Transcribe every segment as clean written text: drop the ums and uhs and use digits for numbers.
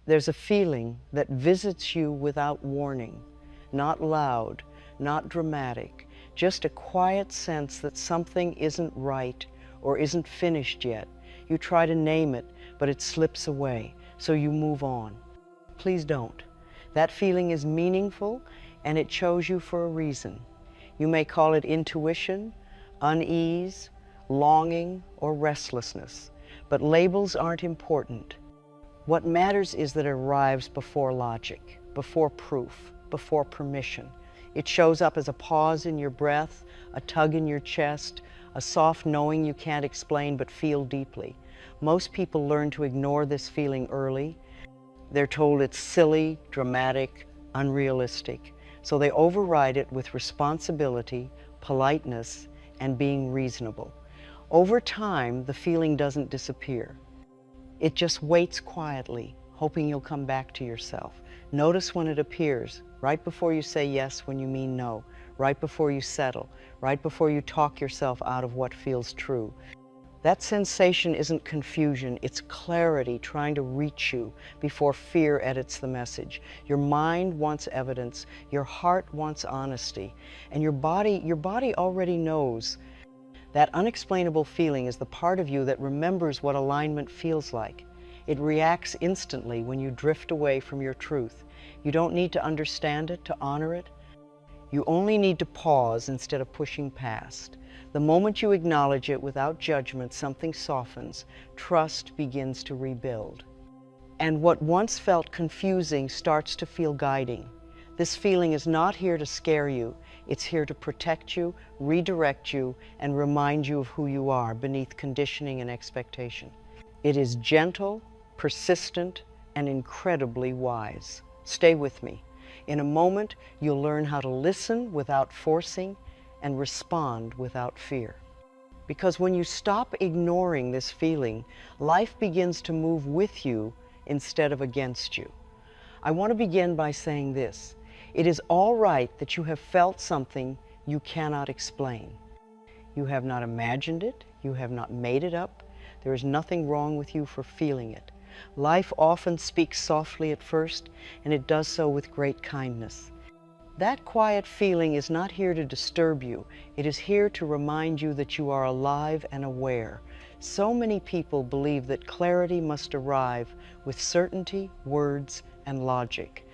There's a feeling that visits you without warning, not loud, not dramatic, just a quiet sense that something isn't right or isn't finished yet. You try to name it, but it slips away, so you move on. Please don't. That feeling is meaningful, and it chose you for a reason. You may call it intuition, unease, longing, or restlessness, but labels aren't important. What matters is that it arrives before logic, before proof, before permission. It shows up as a pause in your breath, a tug in your chest, a soft knowing you can't explain but feel deeply. Most people learn to ignore this feeling early. They're told it's silly, dramatic, unrealistic, so they override it with responsibility, politeness, and being reasonable. Over time, the feeling doesn't disappear. It just waits quietly, hoping you'll come back to yourself. Notice when it appears, right before you say yes when you mean no, right before you settle, right before you talk yourself out of what feels true. That sensation isn't confusion, it's clarity trying to reach you before fear edits the message. Your mind wants evidence, your heart wants honesty, and your body already knows. That unexplainable feeling is the part of you that remembers what alignment feels like. It reacts instantly when you drift away from your truth. You don't need to understand it to honor it. You only need to pause instead of pushing past. The moment you acknowledge it without judgment, something softens. Trust begins to rebuild. And what once felt confusing starts to feel guiding. This feeling is not here to scare you. It's here to protect you, redirect you, and remind you of who you are beneath conditioning and expectation. It is gentle, persistent, and incredibly wise. Stay with me. In a moment, you'll learn how to listen without forcing and respond without fear. Because when you stop ignoring this feeling, life begins to move with you instead of against you. I want to begin by saying this. It is all right that you have felt something you cannot explain. You have not imagined it. You have not made it up. There is nothing wrong with you for feeling it. Life often speaks softly at first, and it does so with great kindness. That quiet feeling is not here to disturb you. It is here to remind you that you are alive and aware. So many people believe that clarity must arrive with certainty, words, and logic.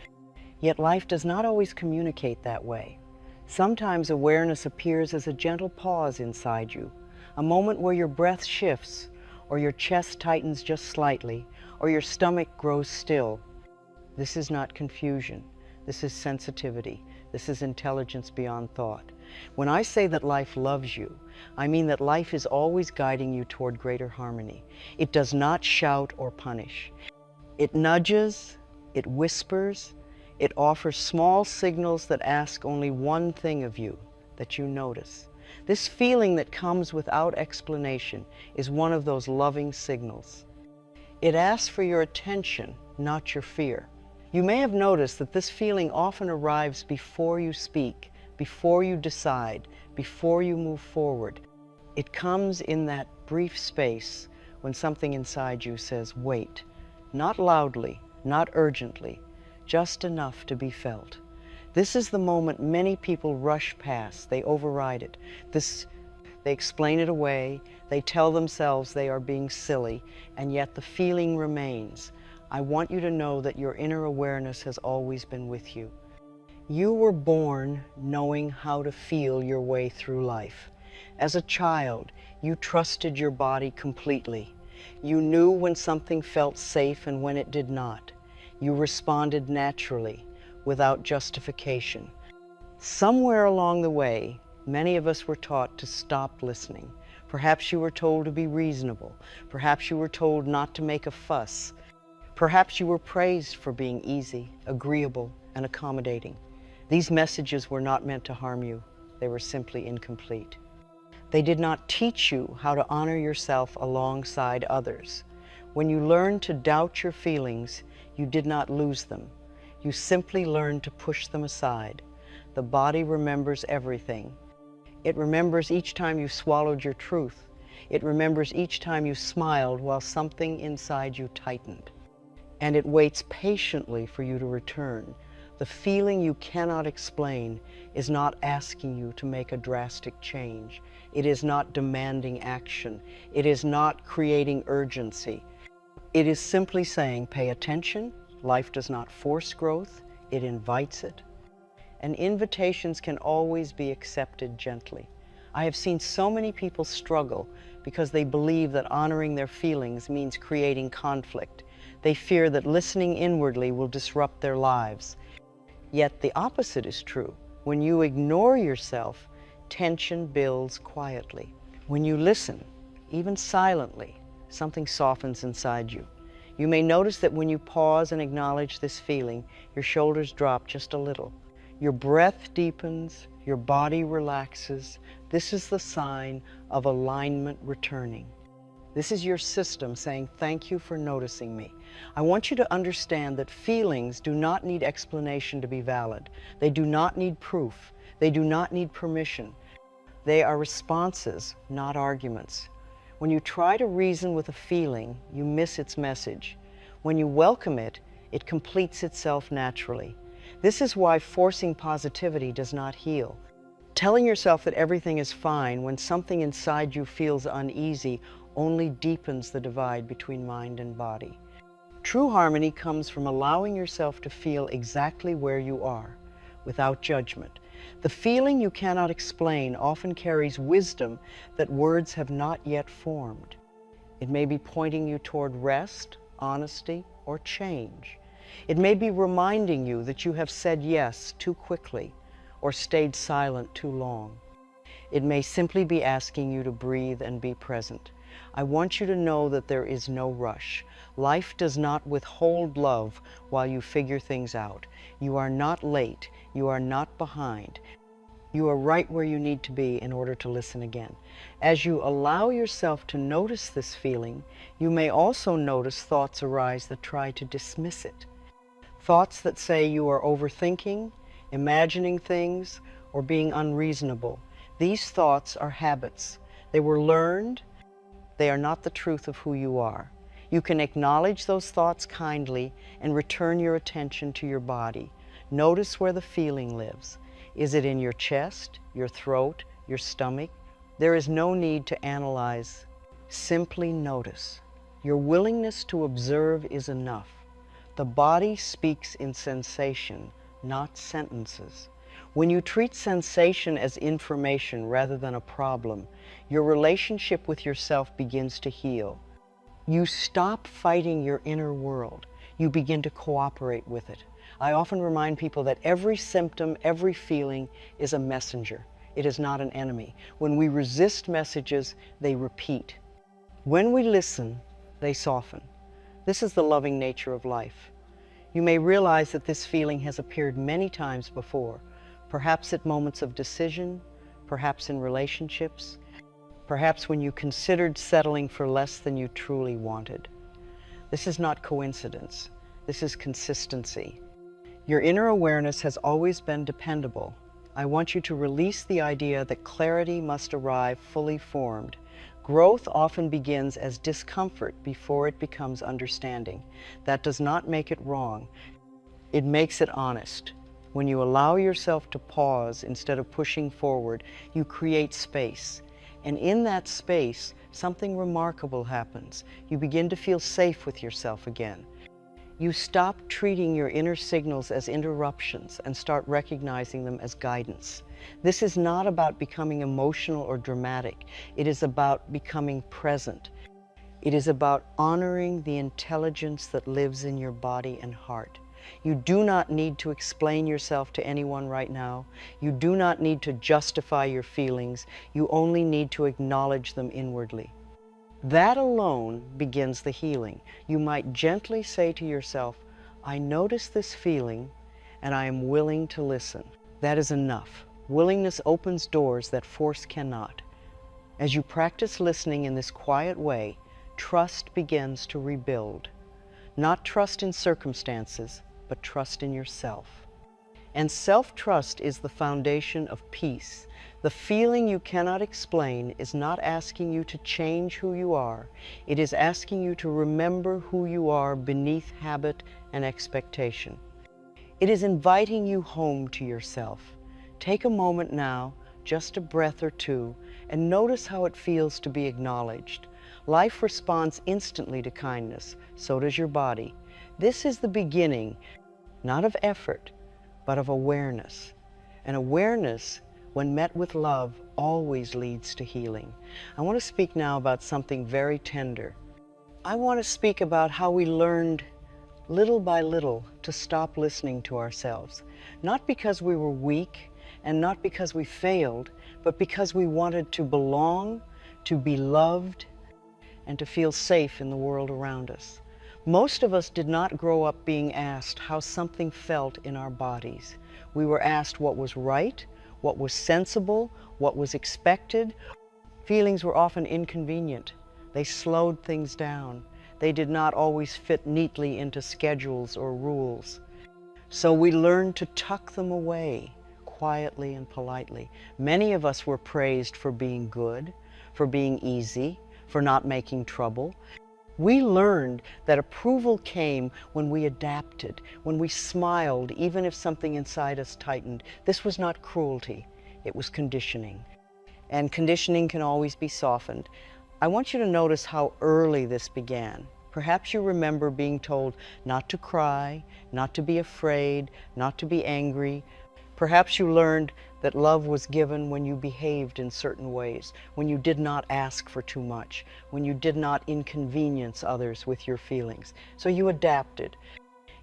Yet life does not always communicate that way. Sometimes awareness appears as a gentle pause inside you, a moment where your breath shifts, or your chest tightens just slightly, or your stomach grows still. This is not confusion. This is sensitivity. This is intelligence beyond thought. When I say that life loves you, I mean that life is always guiding you toward greater harmony. It does not shout or punish. It nudges, it whispers, it offers small signals that ask only one thing of you, that you notice. This feeling that comes without explanation is one of those loving signals. It asks for your attention, not your fear. You may have noticed that this feeling often arrives before you speak, before you decide, before you move forward. It comes in that brief space when something inside you says, wait, not loudly, not urgently, just enough to be felt. This is the moment many people rush past. They override it. They explain it away. They tell themselves they are being silly, and yet the feeling remains. I want you to know that your inner awareness has always been with you. You were born knowing how to feel your way through life. As a child, you trusted your body completely. You knew when something felt safe and when it did not. You responded naturally, without justification. Somewhere along the way, many of us were taught to stop listening. Perhaps you were told to be reasonable. Perhaps you were told not to make a fuss. Perhaps you were praised for being easy, agreeable, and accommodating. These messages were not meant to harm you. They were simply incomplete. They did not teach you how to honor yourself alongside others. When you learned to doubt your feelings, you did not lose them. You simply learned to push them aside. The body remembers everything. It remembers each time you swallowed your truth. It remembers each time you smiled while something inside you tightened. and it waits patiently for you to return. The feeling you cannot explain is not asking you to make a drastic change. It is not demanding action. It is not creating urgency. It is simply saying, pay attention. Life does not force growth, it invites it. And invitations can always be accepted gently. I have seen so many people struggle because they believe that honoring their feelings means creating conflict. They fear that listening inwardly will disrupt their lives. Yet the opposite is true. When you ignore yourself, tension builds quietly. When you listen, even silently, something softens inside you. You may notice that when you pause and acknowledge this feeling, your shoulders drop just a little. Your breath deepens, your body relaxes. This is the sign of alignment returning. This is your system saying, thank you for noticing me. I want you to understand that feelings do not need explanation to be valid. They do not need proof. They do not need permission. They are responses, not arguments. When you try to reason with a feeling, you miss its message. When you welcome it, it completes itself naturally. This is why forcing positivity does not heal. Telling yourself that everything is fine when something inside you feels uneasy only deepens the divide between mind and body. True harmony comes from allowing yourself to feel exactly where you are, without judgment. The feeling you cannot explain often carries wisdom that words have not yet formed. It may be pointing you toward rest, honesty, or change. It may be reminding you that you have said yes too quickly or stayed silent too long. It may simply be asking you to breathe and be present. I want you to know that there is no rush. Life does not withhold love while you figure things out. You are not late. You are not behind. You are right where you need to be in order to listen again. As you allow yourself to notice this feeling, you may also notice thoughts arise that try to dismiss it. Thoughts that say you are overthinking, imagining things, or being unreasonable. These thoughts are habits. They were learned. They are not the truth of who you are. You can acknowledge those thoughts kindly and return your attention to your body. Notice where the feeling lives. Is it in your chest, your throat, your stomach? There is no need to analyze. Simply notice. Your willingness to observe is enough. The body speaks in sensation, not sentences. When you treat sensation as information rather than a problem, your relationship with yourself begins to heal. You stop fighting your inner world. You begin to cooperate with it. I often remind people that every symptom, every feeling is a messenger. It is not an enemy. When we resist messages, they repeat. When we listen, they soften. This is the loving nature of life. You may realize that this feeling has appeared many times before, perhaps at moments of decision, perhaps in relationships, perhaps when you considered settling for less than you truly wanted. This is not coincidence. This is consistency. Your inner awareness has always been dependable. I want you to release the idea that clarity must arrive fully formed. Growth often begins as discomfort before it becomes understanding. That does not make it wrong. It makes it honest. When you allow yourself to pause instead of pushing forward, you create space. And in that space, something remarkable happens. You begin to feel safe with yourself again. You stop treating your inner signals as interruptions and start recognizing them as guidance. This is not about becoming emotional or dramatic. It is about becoming present. It is about honoring the intelligence that lives in your body and heart. You do not need to explain yourself to anyone right now. You do not need to justify your feelings. You only need to acknowledge them inwardly. That alone begins the healing. You might gently say to yourself, I notice this feeling and I am willing to listen. That is enough. Willingness opens doors that force cannot. As you practice listening in this quiet way, trust begins to rebuild. Not trust in circumstances, but trust in yourself. And self-trust is the foundation of peace. The feeling you cannot explain is not asking you to change who you are. It is asking you to remember who you are beneath habit and expectation. It is inviting you home to yourself. Take a moment now, just a breath or two, and notice how it feels to be acknowledged. Life responds instantly to kindness, so does your body. This is the beginning, not of effort, but of awareness. And awareness, when met with love, always leads to healing. I want to speak now about something very tender. I want to speak about how we learned little by little to stop listening to ourselves. Not because we were weak and not because we failed, but because we wanted to belong, to be loved, and to feel safe in the world around us. Most of us did not grow up being asked how something felt in our bodies. We were asked what was right, what was sensible, what was expected. Feelings were often inconvenient. They slowed things down. They did not always fit neatly into schedules or rules. So we learned to tuck them away quietly and politely. Many of us were praised for being good, for being easy, for not making trouble. We learned that approval came when we adapted, when we smiled, even if something inside us tightened. This was not cruelty, it was conditioning. And conditioning can always be softened. I want you to notice how early this began. Perhaps you remember being told not to cry, not to be afraid, not to be angry. Perhaps you learned that love was given when you behaved in certain ways, when you did not ask for too much, when you did not inconvenience others with your feelings. So you adapted.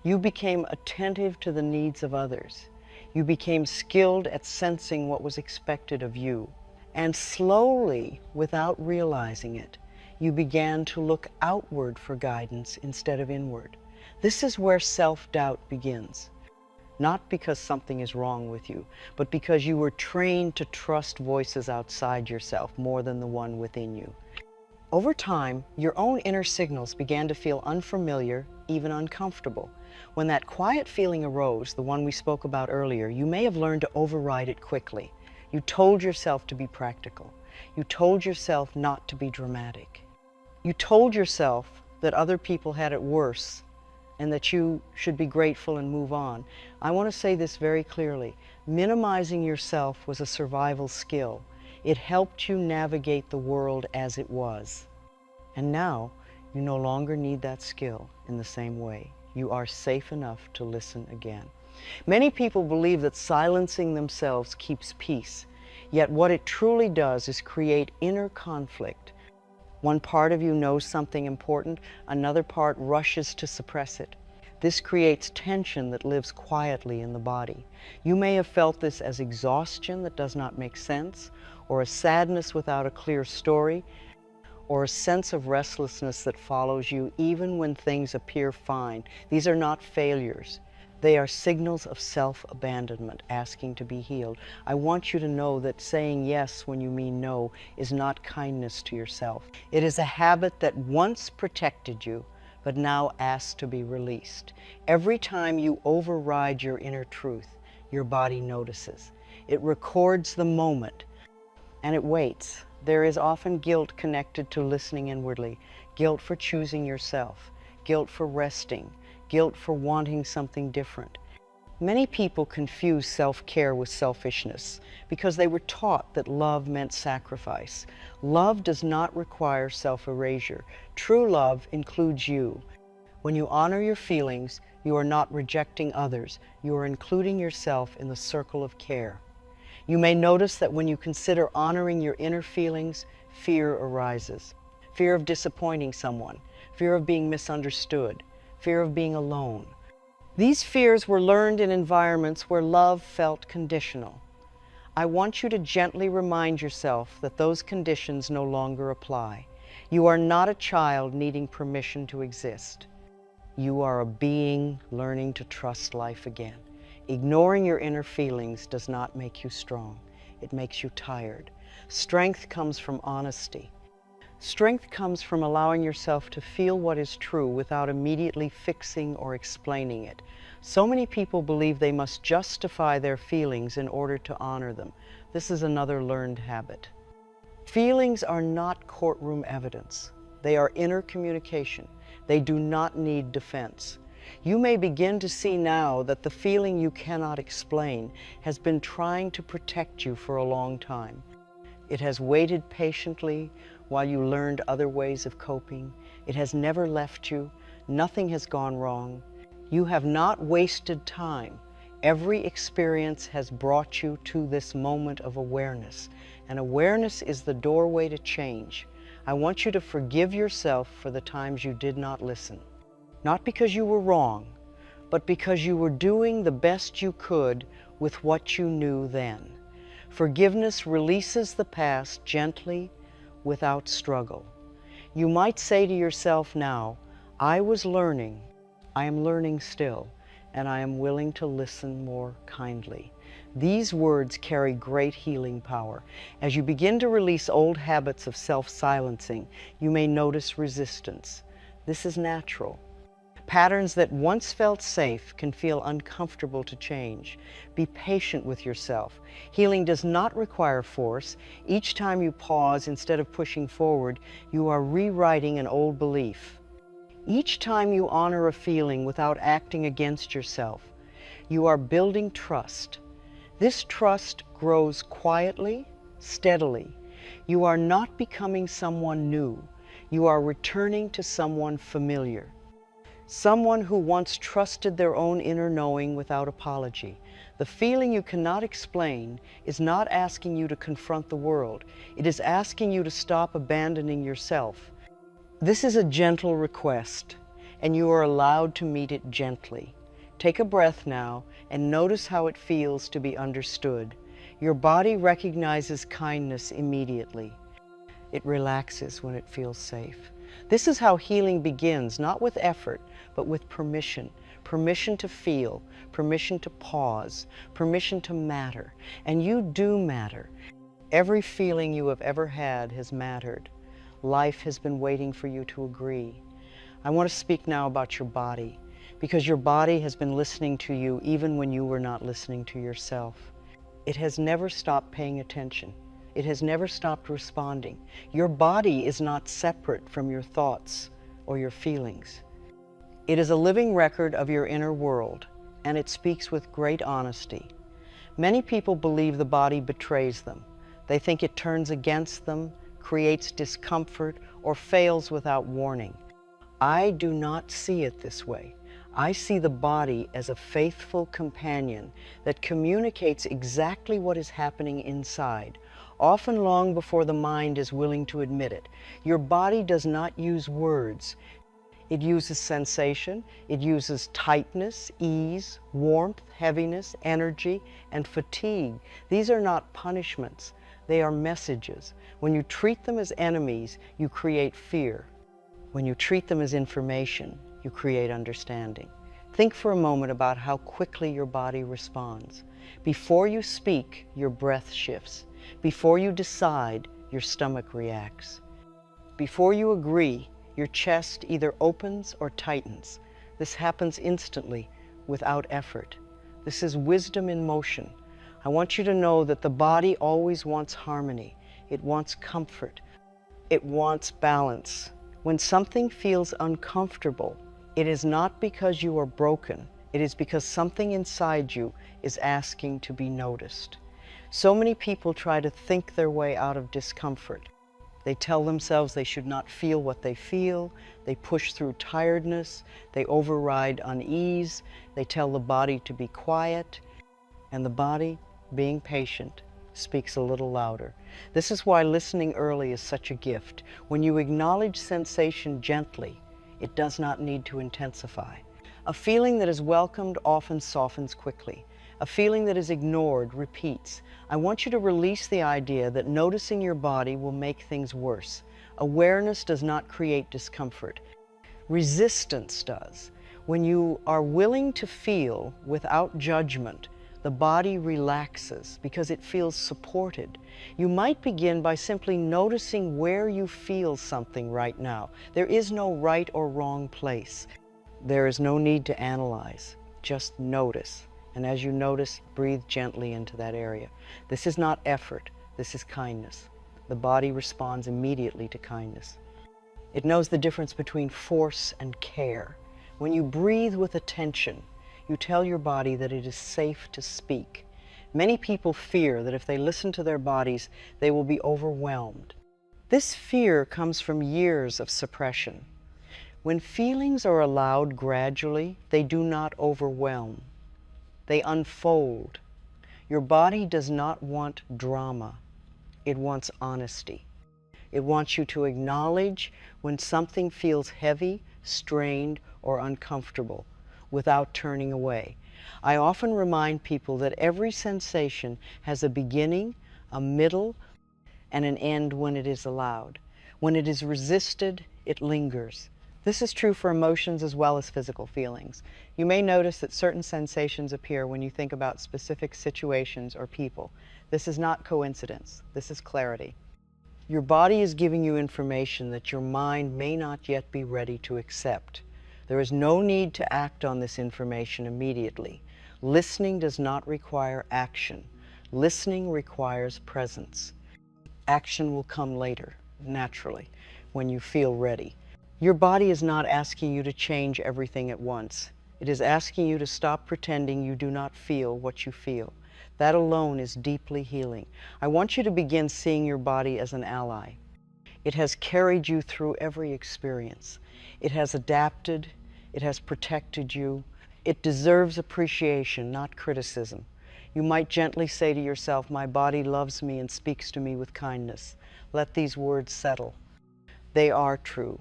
You became attentive to the needs of others. You became skilled at sensing what was expected of you. And slowly, without realizing it, you began to look outward for guidance instead of inward. This is where self-doubt begins. Not because something is wrong with you, but because you were trained to trust voices outside yourself more than the one within you. Over time, your own inner signals began to feel unfamiliar, even uncomfortable. When that quiet feeling arose, the one we spoke about earlier, you may have learned to override it quickly. You told yourself to be practical. You told yourself not to be dramatic. You told yourself that other people had it worse and that you should be grateful and move on. I want to say this very clearly. Minimizing yourself was a survival skill. It helped you navigate the world as it was. And now, you no longer need that skill in the same way. You are safe enough to listen again. Many people believe that silencing themselves keeps peace, yet what it truly does is create inner conflict. One part of you knows something important, another part rushes to suppress it. This creates tension that lives quietly in the body. You may have felt this as exhaustion that does not make sense, or a sadness without a clear story, or a sense of restlessness that follows you even when things appear fine. These are not failures. They are signals of self-abandonment, asking to be healed. I want you to know that saying yes when you mean no is not kindness to yourself. It is a habit that once protected you, but now asks to be released. Every time you override your inner truth, your body notices. It records the moment, and it waits. There is often guilt connected to listening inwardly, guilt for choosing yourself, guilt for resting, guilt for wanting something different. Many people confuse self-care with selfishness because they were taught that love meant sacrifice. Love does not require self-erasure. True love includes you. When you honor your feelings, you are not rejecting others. You are including yourself in the circle of care. You may notice that when you consider honoring your inner feelings, fear arises. Fear of disappointing someone, fear of being misunderstood, fear of being alone. These fears were learned in environments where love felt conditional. I want you to gently remind yourself that those conditions no longer apply. You are not a child needing permission to exist. You are a being learning to trust life again. Ignoring your inner feelings does not make you strong. It makes you tired. Strength comes from honesty. Strength comes from allowing yourself to feel what is true without immediately fixing or explaining it. So many people believe they must justify their feelings in order to honor them. This is another learned habit. Feelings are not courtroom evidence. They are inner communication. They do not need defense. You may begin to see now that the feeling you cannot explain has been trying to protect you for a long time. It has waited patiently while you learned other ways of coping. It has never left you. Nothing has gone wrong. You have not wasted time. Every experience has brought you to this moment of awareness, and awareness is the doorway to change. I want you to forgive yourself for the times you did not listen. Not because you were wrong, but because you were doing the best you could with what you knew then. Forgiveness releases the past gently, without struggle. You might say to yourself now, I was learning, I am learning still, and I am willing to listen more kindly. These words carry great healing power. As you begin to release old habits of self-silencing, you may notice resistance. This is natural. Patterns that once felt safe can feel uncomfortable to change. Be patient with yourself. Healing does not require force. Each time you pause instead of pushing forward, you are rewriting an old belief. Each time you honor a feeling without acting against yourself, you are building trust. This trust grows quietly, steadily. You are not becoming someone new. You are returning to someone familiar. Someone who once trusted their own inner knowing without apology. The feeling you cannot explain is not asking you to confront the world. It is asking you to stop abandoning yourself. This is a gentle request, and you are allowed to meet it gently. Take a breath now and notice how it feels to be understood. Your body recognizes kindness immediately. It relaxes when it feels safe. This is how healing begins, not with effort, but with permission. Permission to feel, permission to pause, permission to matter. And you do matter. Every feeling you have ever had has mattered. Life has been waiting for you to agree. I want to speak now about your body, because your body has been listening to you even when you were not listening to yourself. It has never stopped paying attention. It has never stopped responding. Your body is not separate from your thoughts or your feelings. It is a living record of your inner world, and it speaks with great honesty. Many people believe the body betrays them. They think it turns against them, creates discomfort, or fails without warning. I do not see it this way. I see the body as a faithful companion that communicates exactly what is happening inside, often long before the mind is willing to admit it. Your body does not use words. It uses sensation, it uses tightness, ease, warmth, heaviness, energy, and fatigue. These are not punishments, they are messages. When you treat them as enemies, you create fear. When you treat them as information, you create understanding. Think for a moment about how quickly your body responds. Before you speak, your breath shifts. Before you decide, your stomach reacts. Before you agree, your chest either opens or tightens. This happens instantly, without effort. This is wisdom in motion. I want you to know that the body always wants harmony. It wants comfort. It wants balance. When something feels uncomfortable, it is not because you are broken. It is because something inside you is asking to be noticed. So many people try to think their way out of discomfort. They tell themselves they should not feel what they feel. They push through tiredness. They override unease. They tell the body to be quiet. And the body, being patient, speaks a little louder. This is why listening early is such a gift. When you acknowledge sensation gently, it does not need to intensify. A feeling that is welcomed often softens quickly. A feeling that is ignored repeats. I want you to release the idea that noticing your body will make things worse. Awareness does not create discomfort. Resistance does. When you are willing to feel without judgment, the body relaxes because it feels supported. You might begin by simply noticing where you feel something right now. There is no right or wrong place. There is no need to analyze. Just notice. And as you notice, breathe gently into that area. This is not effort. This is kindness. The body responds immediately to kindness. It knows the difference between force and care. When you breathe with attention, you tell your body that it is safe to speak. Many people fear that if they listen to their bodies, they will be overwhelmed. This fear comes from years of suppression. When feelings are allowed gradually, they do not overwhelm. They unfold. Your body does not want drama. It wants honesty. It wants you to acknowledge when something feels heavy, strained, or uncomfortable without turning away. I often remind people that every sensation has a beginning, a middle, and an end when it is allowed. When it is resisted, it lingers. This is true for emotions as well as physical feelings. You may notice that certain sensations appear when you think about specific situations or people. This is not coincidence. This is clarity. Your body is giving you information that your mind may not yet be ready to accept. There is no need to act on this information immediately. Listening does not require action. Listening requires presence. Action will come later, naturally, when you feel ready. Your body is not asking you to change everything at once. It is asking you to stop pretending you do not feel what you feel. That alone is deeply healing. I want you to begin seeing your body as an ally. It has carried you through every experience. It has adapted. It has protected you. It deserves appreciation, not criticism. You might gently say to yourself, "My body loves me and speaks to me with kindness." Let these words settle. They are true.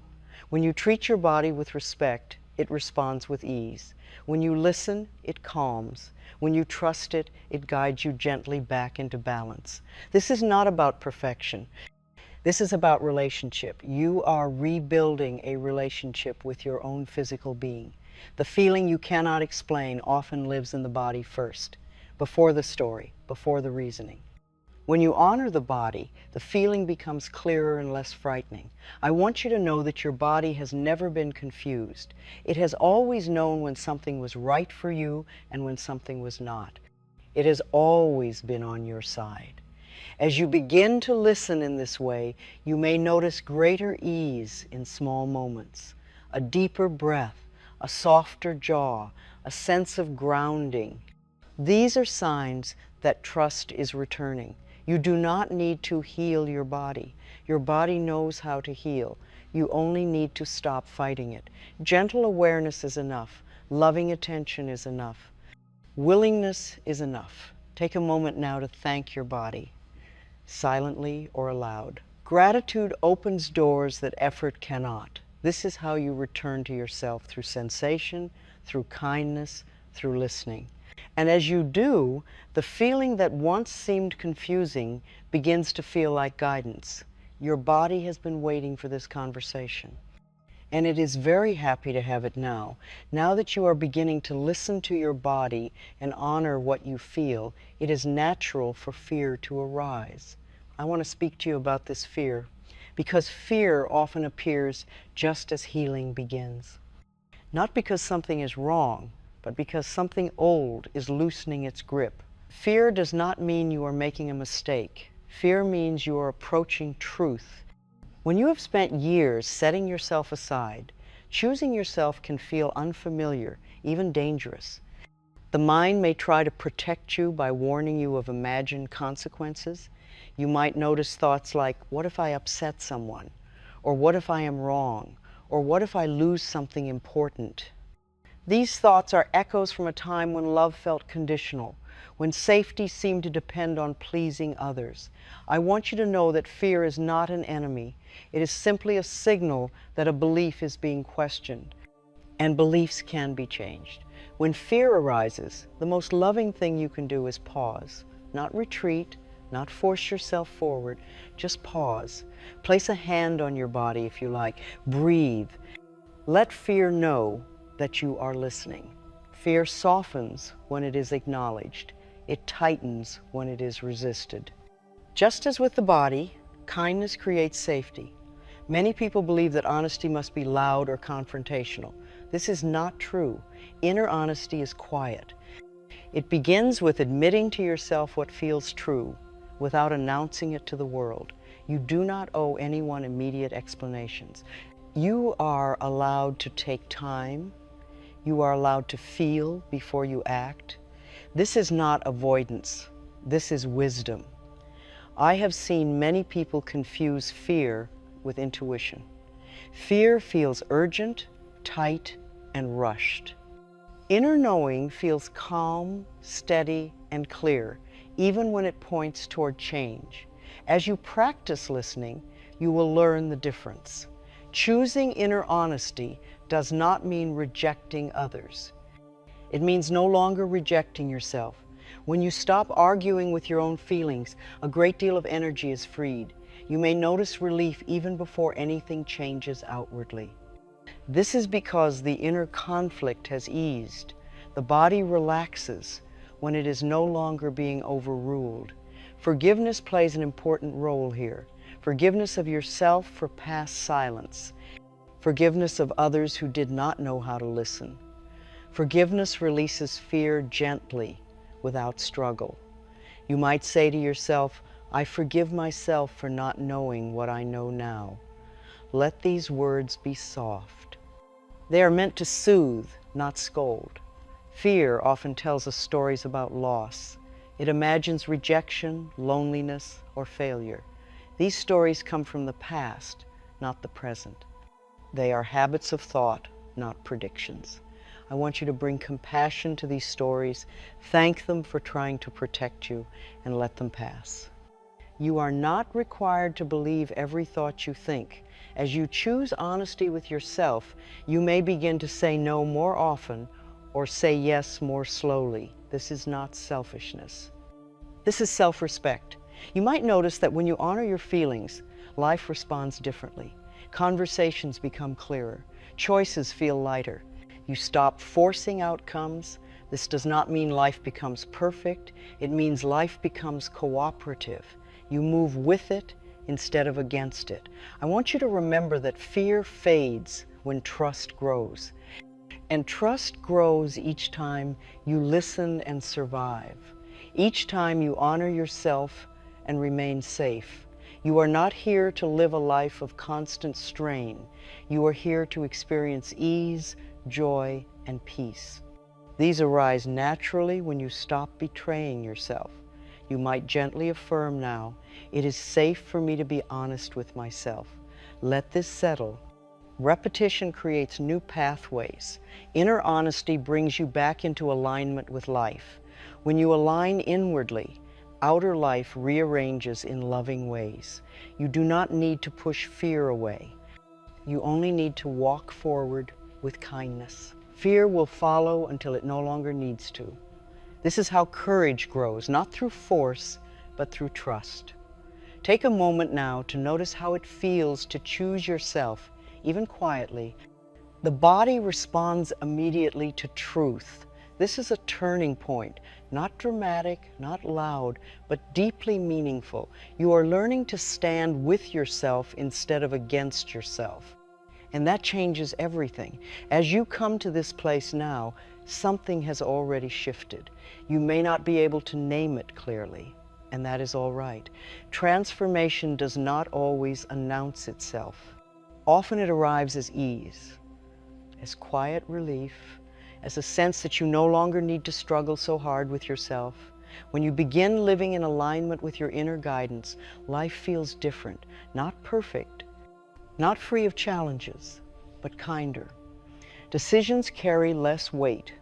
When you treat your body with respect, it responds with ease. When you listen, it calms. When you trust it, it guides you gently back into balance. This is not about perfection. This is about relationship. You are rebuilding a relationship with your own physical being. The feeling you cannot explain often lives in the body first, before the story, before the reasoning. When you honor the body, the feeling becomes clearer and less frightening. I want you to know that your body has never been confused. It has always known when something was right for you and when something was not. It has always been on your side. As you begin to listen in this way, you may notice greater ease in small moments, a deeper breath, a softer jaw, a sense of grounding. These are signs that trust is returning. You do not need to heal your body. Your body knows how to heal. You only need to stop fighting it. Gentle awareness is enough. Loving attention is enough. Willingness is enough. Take a moment now to thank your body, silently or aloud. Gratitude opens doors that effort cannot. This is how you return to yourself, through sensation, through kindness, through listening. And as you do, the feeling that once seemed confusing begins to feel like guidance. Your body has been waiting for this conversation. And it is very happy to have it now. Now that you are beginning to listen to your body and honor what you feel, it is natural for fear to arise. I want to speak to you about this fear, because fear often appears just as healing begins. Not because something is wrong, but because something old is loosening its grip. Fear does not mean you are making a mistake. Fear means you are approaching truth. When you have spent years setting yourself aside, choosing yourself can feel unfamiliar, even dangerous. The mind may try to protect you by warning you of imagined consequences. You might notice thoughts like, what if I upset someone? Or what if I am wrong? Or what if I lose something important? These thoughts are echoes from a time when love felt conditional, when safety seemed to depend on pleasing others. I want you to know that fear is not an enemy. It is simply a signal that a belief is being questioned, and beliefs can be changed. When fear arises, the most loving thing you can do is pause, not retreat, not force yourself forward, just pause. Place a hand on your body if you like. Breathe. Let fear know that you are listening. Fear softens when it is acknowledged. It tightens when it is resisted. Just as with the body, kindness creates safety. Many people believe that honesty must be loud or confrontational. This is not true. Inner honesty is quiet. It begins with admitting to yourself what feels true without announcing it to the world. You do not owe anyone immediate explanations. You are allowed to take time. You are allowed to feel before you act. This is not avoidance. This is wisdom. I have seen many people confuse fear with intuition. Fear feels urgent, tight, and rushed. Inner knowing feels calm, steady, and clear, even when it points toward change. As you practice listening, you will learn the difference. Choosing inner honesty does not mean rejecting others. It means no longer rejecting yourself. When you stop arguing with your own feelings, a great deal of energy is freed. You may notice relief even before anything changes outwardly. This is because the inner conflict has eased. The body relaxes when it is no longer being overruled. Forgiveness plays an important role here. Forgiveness of yourself for past silence. Forgiveness of others who did not know how to listen. Forgiveness releases fear gently, without struggle. You might say to yourself, I forgive myself for not knowing what I know now. Let these words be soft. They are meant to soothe, not scold. Fear often tells us stories about loss. It imagines rejection, loneliness, or failure. These stories come from the past, not the present. They are habits of thought, not predictions. I want you to bring compassion to these stories, thank them for trying to protect you, and let them pass. You are not required to believe every thought you think. As you choose honesty with yourself, you may begin to say no more often or say yes more slowly. This is not selfishness. This is self-respect. You might notice that when you honor your feelings, life responds differently. Conversations become clearer. Choices feel lighter. You stop forcing outcomes. This does not mean life becomes perfect. It means life becomes cooperative. You move with it instead of against it. I want you to remember that fear fades when trust grows. And trust grows each time you listen and survive. Each time you honor yourself and remain safe. You are not here to live a life of constant strain. You are here to experience ease, joy, and peace. These arise naturally when you stop betraying yourself. You might gently affirm now, it is safe for me to be honest with myself. Let this settle. Repetition creates new pathways. Inner honesty brings you back into alignment with life. When you align inwardly, outer life rearranges in loving ways. You do not need to push fear away. You only need to walk forward with kindness. Fear will follow until it no longer needs to. This is how courage grows, not through force, but through trust. Take a moment now to notice how it feels to choose yourself, even quietly. The body responds immediately to truth. This is a turning point, not dramatic, not loud, but deeply meaningful. You are learning to stand with yourself instead of against yourself. And that changes everything. As you come to this place now, something has already shifted. You may not be able to name it clearly, and that is all right. Transformation does not always announce itself. Often it arrives as ease, as quiet relief, as a sense that you no longer need to struggle so hard with yourself. When you begin living in alignment with your inner guidance, life feels different, not perfect, not free of challenges, but kinder. Decisions carry less weight.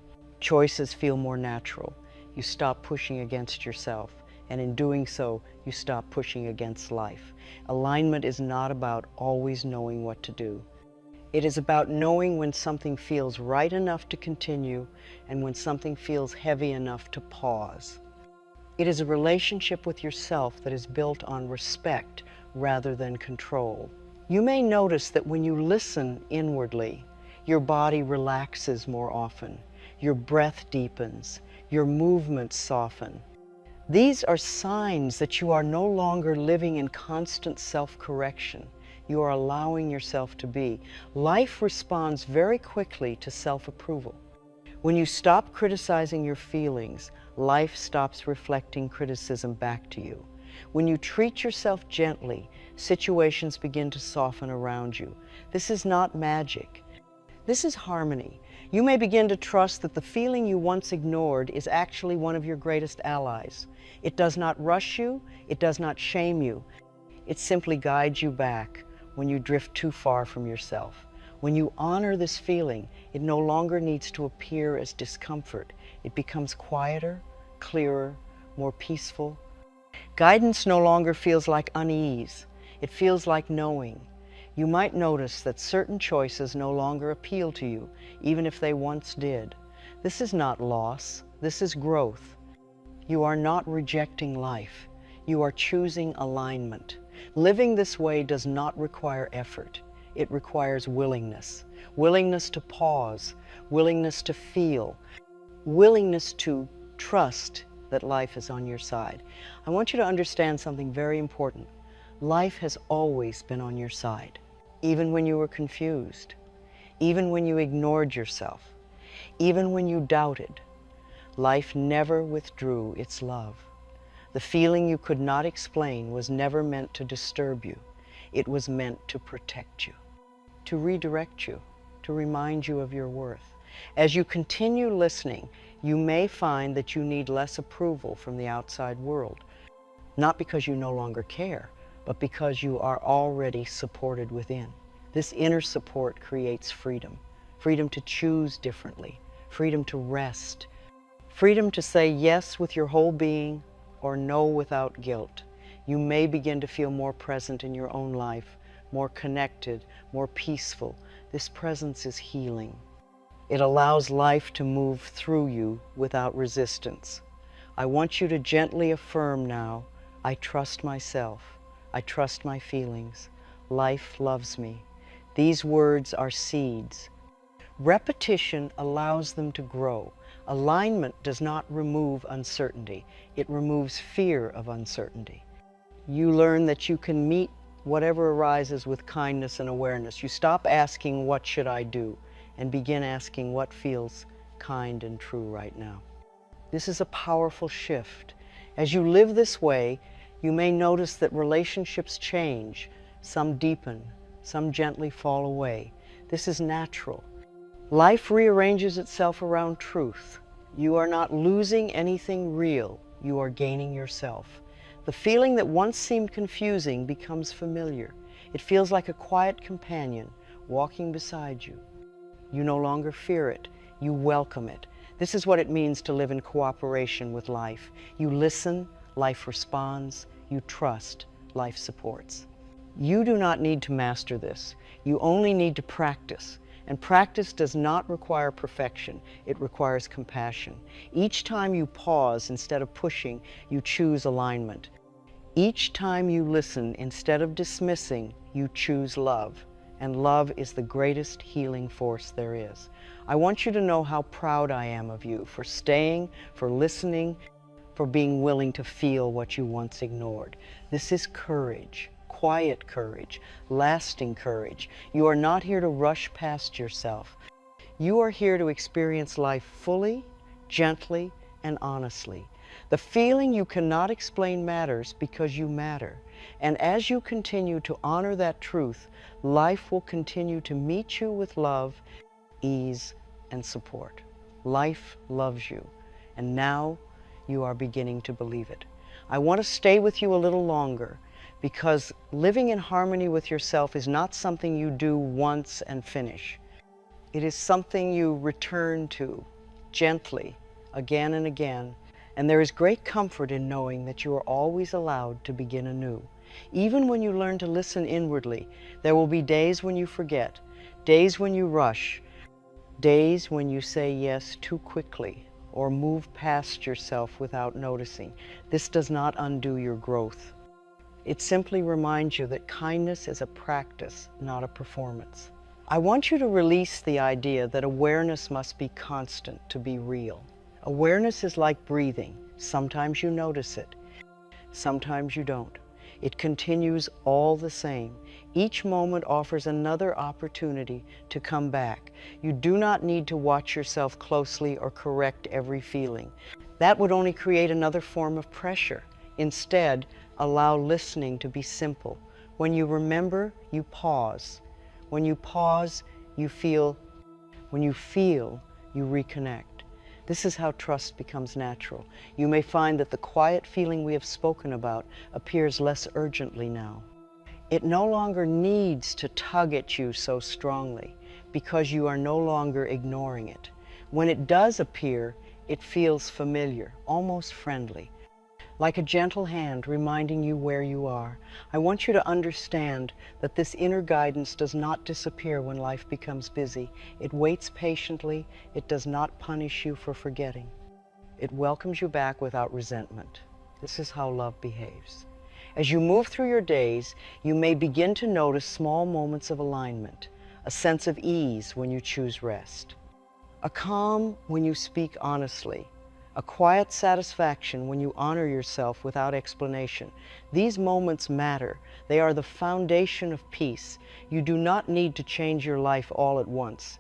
Choices feel more natural. You stop pushing against yourself, and in doing so, you stop pushing against life. Alignment is not about always knowing what to do. It is about knowing when something feels right enough to continue and when something feels heavy enough to pause. It is a relationship with yourself that is built on respect rather than control. You may notice that when you listen inwardly, your body relaxes more often, your breath deepens, your movements soften. These are signs that you are no longer living in constant self-correction. You are allowing yourself to be. Life responds very quickly to self-approval. When you stop criticizing your feelings, life stops reflecting criticism back to you. When you treat yourself gently, situations begin to soften around you. This is not magic. This is harmony. You may begin to trust that the feeling you once ignored is actually one of your greatest allies. It does not rush you, it does not shame you. It simply guides you back when you drift too far from yourself. When you honor this feeling, it no longer needs to appear as discomfort. It becomes quieter, clearer, more peaceful. Guidance no longer feels like unease. It feels like knowing. You might notice that certain choices no longer appeal to you, even if they once did. This is not loss, this is growth. You are not rejecting life. You are choosing alignment. Living this way does not require effort. It requires willingness. Willingness to pause, willingness to feel, willingness to trust that life is on your side. I want you to understand something very important. Life has always been on your side, even when you were confused, even when you ignored yourself, even when you doubted. Life never withdrew its love. The feeling you could not explain was never meant to disturb you. It was meant to protect you, to redirect you, to remind you of your worth. As you continue listening, you may find that you need less approval from the outside world, not because you no longer care, but because you are already supported within. This inner support creates freedom, freedom to choose differently, freedom to rest, freedom to say yes with your whole being or no without guilt. You may begin to feel more present in your own life, more connected, more peaceful. This presence is healing. It allows life to move through you without resistance. I want you to gently affirm now, I trust myself. I trust my feelings. Life loves me. These words are seeds. Repetition allows them to grow. Alignment does not remove uncertainty. It removes fear of uncertainty. You learn that you can meet whatever arises with kindness and awareness. You stop asking, what should I do? And begin asking, what feels kind and true right now? This is a powerful shift. As you live this way, you may notice that relationships change. Some deepen, some gently fall away. This is natural. Life rearranges itself around truth. You are not losing anything real. You are gaining yourself. The feeling that once seemed confusing becomes familiar. It feels like a quiet companion walking beside you. You no longer fear it. You welcome it. This is what it means to live in cooperation with life. You listen, life responds. You trust, life supports. You do not need to master this. You only need to practice. And practice does not require perfection. It requires compassion. Each time you pause instead of pushing, you choose alignment. Each time you listen instead of dismissing, you choose love. And love is the greatest healing force there is. I want you to know how proud I am of you for staying, for listening, for being willing to feel what you once ignored. This is courage, quiet courage, lasting courage. You are not here to rush past yourself. You are here to experience life fully, gently, and honestly. The feeling you cannot explain matters because you matter. And as you continue to honor that truth, life will continue to meet you with love, ease, and support. Life loves you, and now you are beginning to believe it. I want to stay with you a little longer because living in harmony with yourself is not something you do once and finish. It is something you return to gently, again and again, and there is great comfort in knowing that you are always allowed to begin anew. Even when you learn to listen inwardly, there will be days when you forget, days when you rush, days when you say yes too quickly or move past yourself without noticing. This does not undo your growth. It simply reminds you that kindness is a practice, not a performance. I want you to release the idea that awareness must be constant to be real. Awareness is like breathing. Sometimes you notice it. Sometimes you don't. It continues all the same. Each moment offers another opportunity to come back. You do not need to watch yourself closely or correct every feeling. That would only create another form of pressure. Instead, allow listening to be simple. When you remember, you pause. When you pause, you feel. When you feel, you reconnect. This is how trust becomes natural. You may find that the quiet feeling we have spoken about appears less urgently now. It no longer needs to tug at you so strongly because you are no longer ignoring it. When it does appear, it feels familiar, almost friendly, like a gentle hand reminding you where you are. I want you to understand that this inner guidance does not disappear when life becomes busy. It waits patiently. It does not punish you for forgetting. It welcomes you back without resentment. This is how love behaves. As you move through your days, you may begin to notice small moments of alignment, a sense of ease when you choose rest, a calm when you speak honestly, a quiet satisfaction when you honor yourself without explanation. These moments matter. They are the foundation of peace. You do not need to change your life all at once.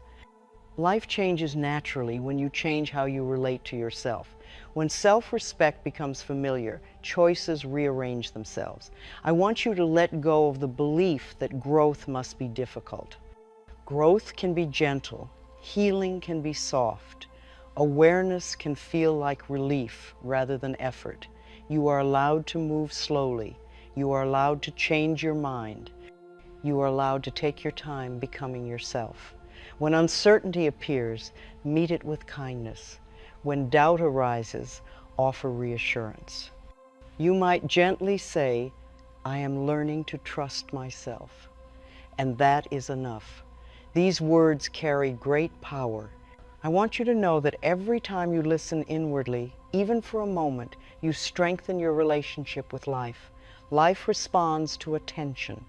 Life changes naturally when you change how you relate to yourself. When self-respect becomes familiar, choices rearrange themselves. I want you to let go of the belief that growth must be difficult. Growth can be gentle. Healing can be soft. Awareness can feel like relief rather than effort. You are allowed to move slowly. You are allowed to change your mind. You are allowed to take your time becoming yourself. When uncertainty appears, meet it with kindness. When doubt arises, offer reassurance. You might gently say, "I am learning to trust myself," and that is enough. These words carry great power. I want you to know that every time you listen inwardly, even for a moment, you strengthen your relationship with life. Life responds to attention.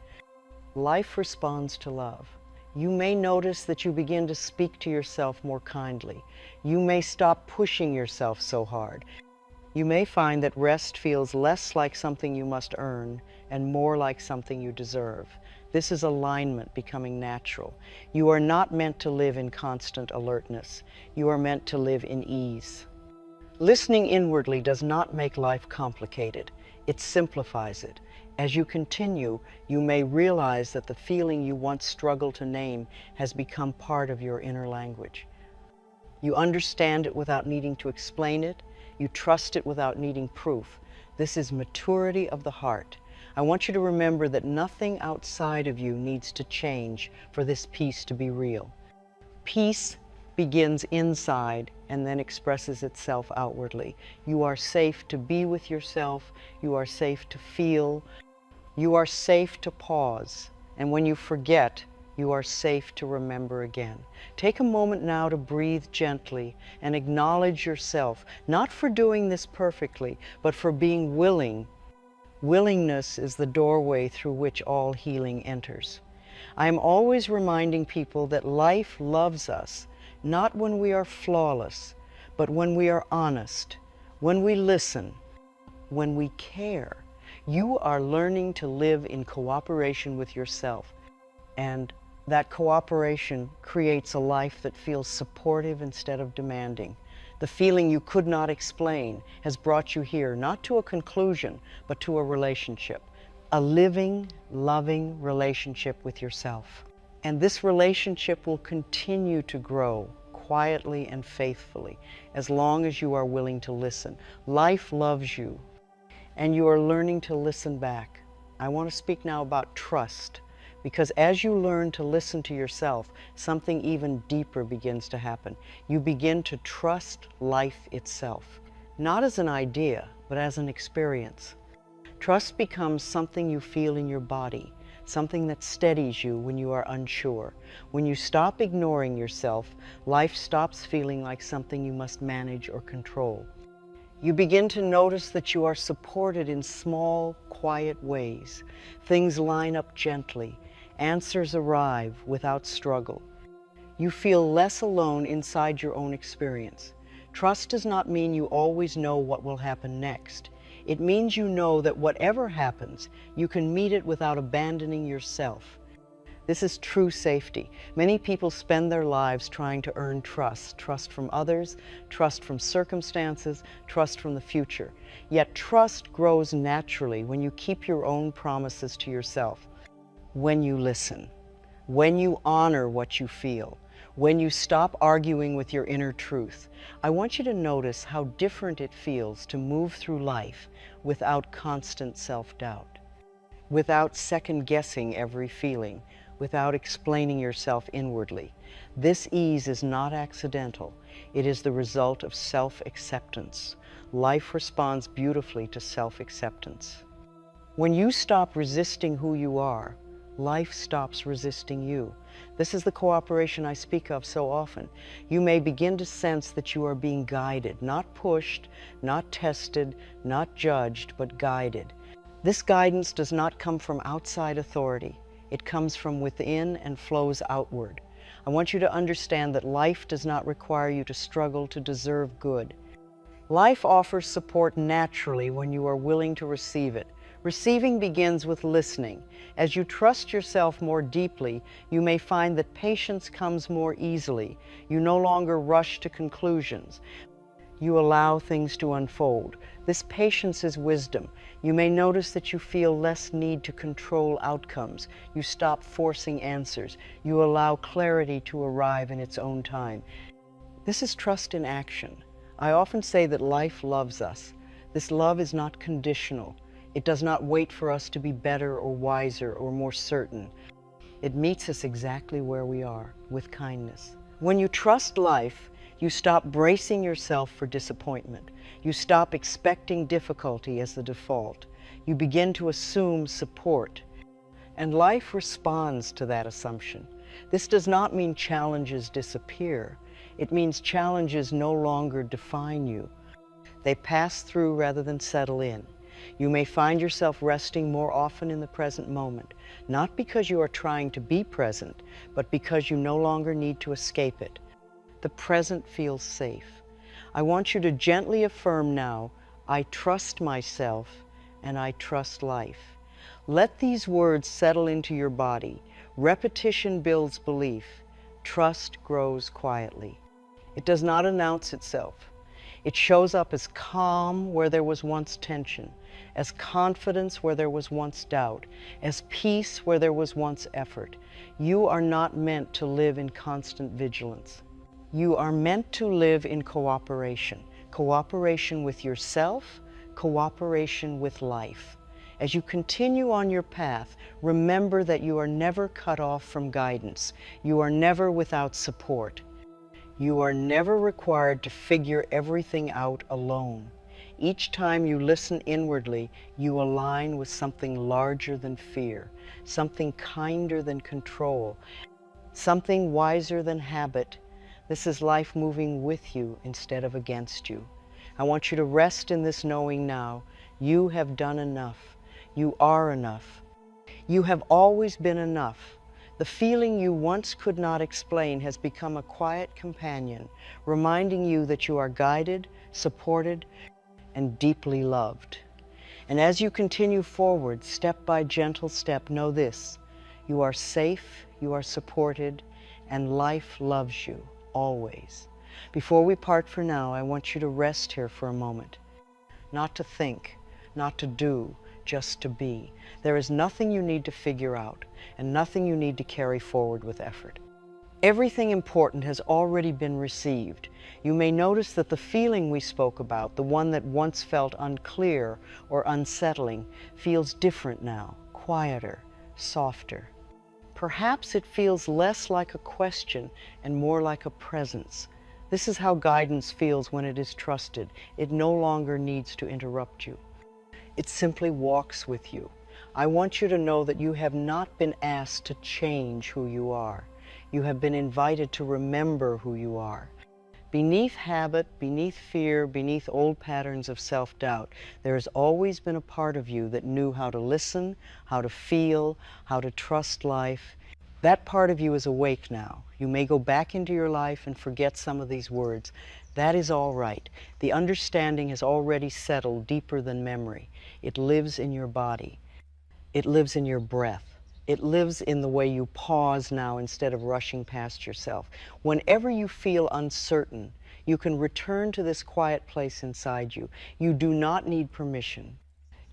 Life responds to love. You may notice that you begin to speak to yourself more kindly. You may stop pushing yourself so hard. You may find that rest feels less like something you must earn and more like something you deserve. This is alignment becoming natural. You are not meant to live in constant alertness. You are meant to live in ease. Listening inwardly does not make life complicated. It simplifies it. As you continue, you may realize that the feeling you once struggled to name has become part of your inner language. You understand it without needing to explain it. You trust it without needing proof. This is maturity of the heart. I want you to remember that nothing outside of you needs to change for this peace to be real. Peace begins inside and then expresses itself outwardly. You are safe to be with yourself. You are safe to feel. You are safe to pause. And when you forget, you are safe to remember again. Take a moment now to breathe gently and acknowledge yourself, not for doing this perfectly, but for being willing. Willingness is the doorway through which all healing enters. I am always reminding people that life loves us, not when we are flawless, but when we are honest, when we listen, when we care. You are learning to live in cooperation with yourself, and that cooperation creates a life that feels supportive instead of demanding. The feeling you could not explain has brought you here, not to a conclusion, but to a relationship, a living, loving relationship with yourself. And this relationship will continue to grow quietly and faithfully as long as you are willing to listen. Life loves you, and you are learning to listen back. I want to speak now about trust. Because as you learn to listen to yourself, something even deeper begins to happen. You begin to trust life itself, not as an idea, but as an experience. Trust becomes something you feel in your body, something that steadies you when you are unsure. When you stop ignoring yourself, life stops feeling like something you must manage or control. You begin to notice that you are supported in small, quiet ways. Things line up gently. Answers arrive without struggle. You feel less alone inside your own experience. Trust does not mean you always know what will happen next. It means you know that whatever happens, you can meet it without abandoning yourself. This is true safety. Many people spend their lives trying to earn trust. Trust from others, trust from circumstances, trust from the future. Yet trust grows naturally when you keep your own promises to yourself. When you listen, when you honor what you feel, when you stop arguing with your inner truth. I want you to notice how different it feels to move through life without constant self-doubt, without second-guessing every feeling, without explaining yourself inwardly. This ease is not accidental. It is the result of self-acceptance. Life responds beautifully to self-acceptance. When you stop resisting who you are, life stops resisting you. This is the cooperation I speak of so often. You may begin to sense that you are being guided, not pushed, not tested, not judged, but guided. This guidance does not come from outside authority. It comes from within and flows outward. I want you to understand that life does not require you to struggle to deserve good. Life offers support naturally when you are willing to receive it. Receiving begins with listening. As you trust yourself more deeply, you may find that patience comes more easily. You no longer rush to conclusions. You allow things to unfold. This patience is wisdom. You may notice that you feel less need to control outcomes. You stop forcing answers. You allow clarity to arrive in its own time. This is trust in action. I often say that life loves us. This love is not conditional. It does not wait for us to be better or wiser or more certain. It meets us exactly where we are, with kindness. When you trust life, you stop bracing yourself for disappointment. You stop expecting difficulty as the default. You begin to assume support. And life responds to that assumption. This does not mean challenges disappear. It means challenges no longer define you. They pass through rather than settle in. You may find yourself resting more often in the present moment, not because you are trying to be present, but because you no longer need to escape it. The present feels safe. I want you to gently affirm now, I trust myself and I trust life. Let these words settle into your body. Repetition builds belief. Trust grows quietly. It does not announce itself. It shows up as calm where there was once tension, as confidence where there was once doubt, as peace where there was once effort. You are not meant to live in constant vigilance. You are meant to live in cooperation. Cooperation with yourself, cooperation with life. As you continue on your path, remember that you are never cut off from guidance. You are never without support. You are never required to figure everything out alone. Each time you listen inwardly, you align with something larger than fear, something kinder than control, something wiser than habit. This is life moving with you instead of against you. I want you to rest in this knowing now. You have done enough. You are enough. You have always been enough. The feeling you once could not explain has become a quiet companion, reminding you that you are guided, supported, and deeply loved. And as you continue forward, step by gentle step, know this: you are safe, you are supported, and life loves you, always. Before we part for now, I want you to rest here for a moment. Not to think, not to do, just to be. There is nothing you need to figure out, and nothing you need to carry forward with effort. Everything important has already been received. You may notice that the feeling we spoke about, the one that once felt unclear or unsettling, feels different now, quieter, softer. Perhaps it feels less like a question and more like a presence. This is how guidance feels when it is trusted. It no longer needs to interrupt you. It simply walks with you. I want you to know that you have not been asked to change who you are. You have been invited to remember who you are. Beneath habit, beneath fear, beneath old patterns of self-doubt, there has always been a part of you that knew how to listen, how to feel, how to trust life. That part of you is awake now. You may go back into your life and forget some of these words. That is all right. The understanding has already settled deeper than memory. It lives in your body. It lives in your breath. It lives in the way you pause now instead of rushing past yourself. Whenever you feel uncertain, you can return to this quiet place inside you. You do not need permission.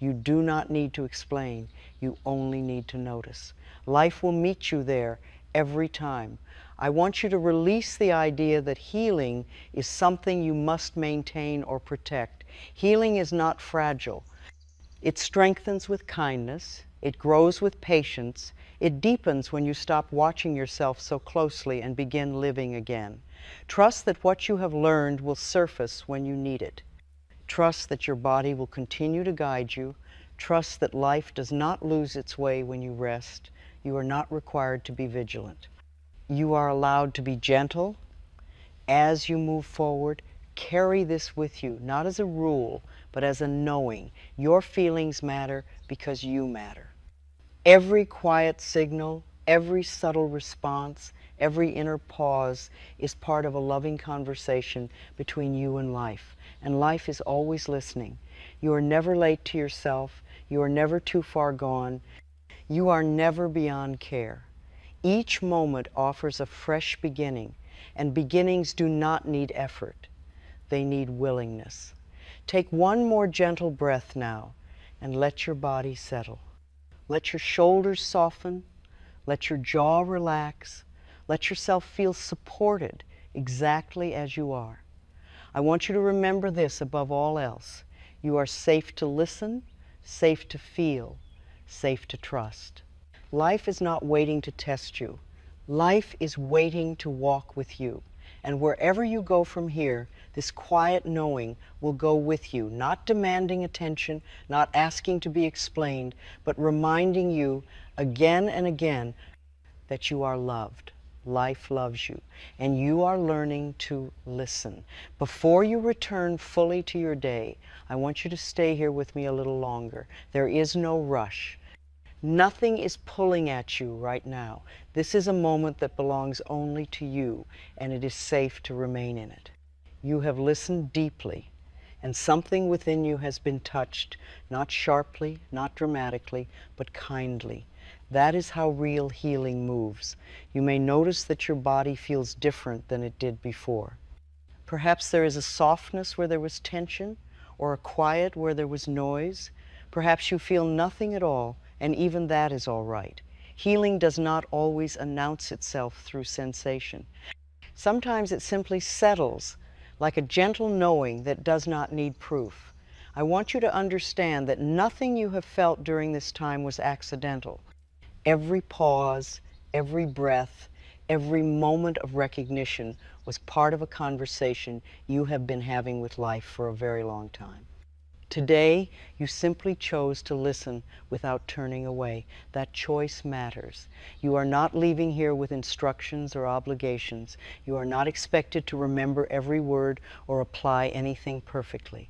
You do not need to explain. You only need to notice. Life will meet you there every time. I want you to release the idea that healing is something you must maintain or protect. Healing is not fragile. It strengthens with kindness. It grows with patience. It deepens when you stop watching yourself so closely and begin living again. Trust that what you have learned will surface when you need it. Trust that your body will continue to guide you. Trust that life does not lose its way when you rest. You are not required to be vigilant. You are allowed to be gentle. As you move forward, carry this with you, not as a rule, but as a knowing. Your feelings matter because you matter. Every quiet signal, every subtle response, every inner pause is part of a loving conversation between you and life is always listening. You are never late to yourself. You are never too far gone. You are never beyond care. Each moment offers a fresh beginning, and beginnings do not need effort. They need willingness. Take one more gentle breath now, and let your body settle. Let your shoulders soften. Let your jaw relax. Let yourself feel supported exactly as you are. I want you to remember this above all else. You are safe to listen, safe to feel, safe to trust. Life is not waiting to test you. Life is waiting to walk with you. And wherever you go from here, this quiet knowing will go with you, not demanding attention, not asking to be explained, but reminding you again and again that you are loved. Life loves you, and you are learning to listen. Before you return fully to your day, I want you to stay here with me a little longer. There is no rush. Nothing is pulling at you right now. This is a moment that belongs only to you, and it is safe to remain in it. You have listened deeply, and something within you has been touched, not sharply, not dramatically, but kindly. That is how real healing moves. You may notice that your body feels different than it did before. Perhaps there is a softness where there was tension, or a quiet where there was noise. Perhaps you feel nothing at all, and even that is all right. Healing does not always announce itself through sensation. Sometimes it simply settles, like a gentle knowing that does not need proof. I want you to understand that nothing you have felt during this time was accidental. Every pause, every breath, every moment of recognition was part of a conversation you have been having with life for a very long time. Today, you simply chose to listen without turning away. That choice matters. You are not leaving here with instructions or obligations. You are not expected to remember every word or apply anything perfectly.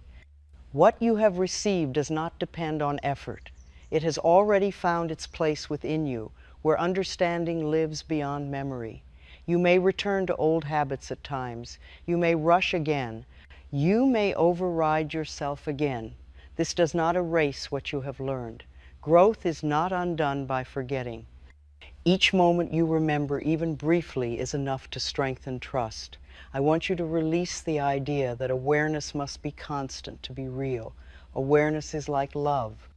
What you have received does not depend on effort. It has already found its place within you, where understanding lives beyond memory. You may return to old habits at times. You may rush again. You may override yourself again. This does not erase what you have learned. Growth is not undone by forgetting. Each moment you remember, even briefly, is enough to strengthen trust. I want you to release the idea that awareness must be constant to be real. Awareness is like love.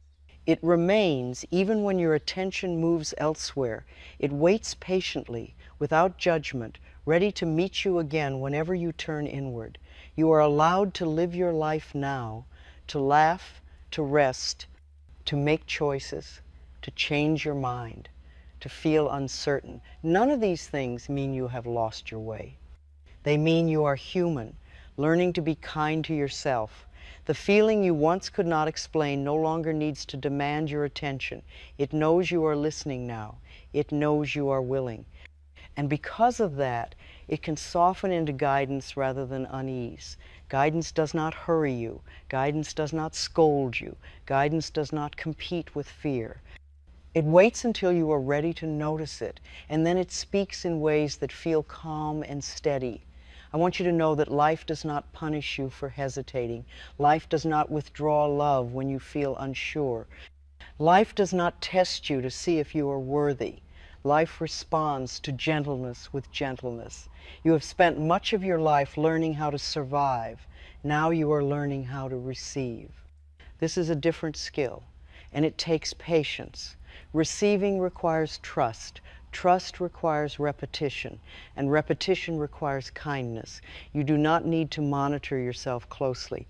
It remains even when your attention moves elsewhere. It waits patiently, without judgment, ready to meet you again whenever you turn inward. You are allowed to live your life now, to laugh, to rest, to make choices, to change your mind, to feel uncertain. None of these things mean you have lost your way. They mean you are human, learning to be kind to yourself. The feeling you once could not explain no longer needs to demand your attention. It knows you are listening now. It knows you are willing. And because of that, it can soften into guidance rather than unease. Guidance does not hurry you. Guidance does not scold you. Guidance does not compete with fear. It waits until you are ready to notice it, and then it speaks in ways that feel calm and steady. I want you to know that life does not punish you for hesitating. Life does not withdraw love when you feel unsure. Life does not test you to see if you are worthy. Life responds to gentleness with gentleness. You have spent much of your life learning how to survive. Now you are learning how to receive. This is a different skill, and it takes patience. Receiving requires trust. Trust requires repetition, and repetition requires kindness. You do not need to monitor yourself closely.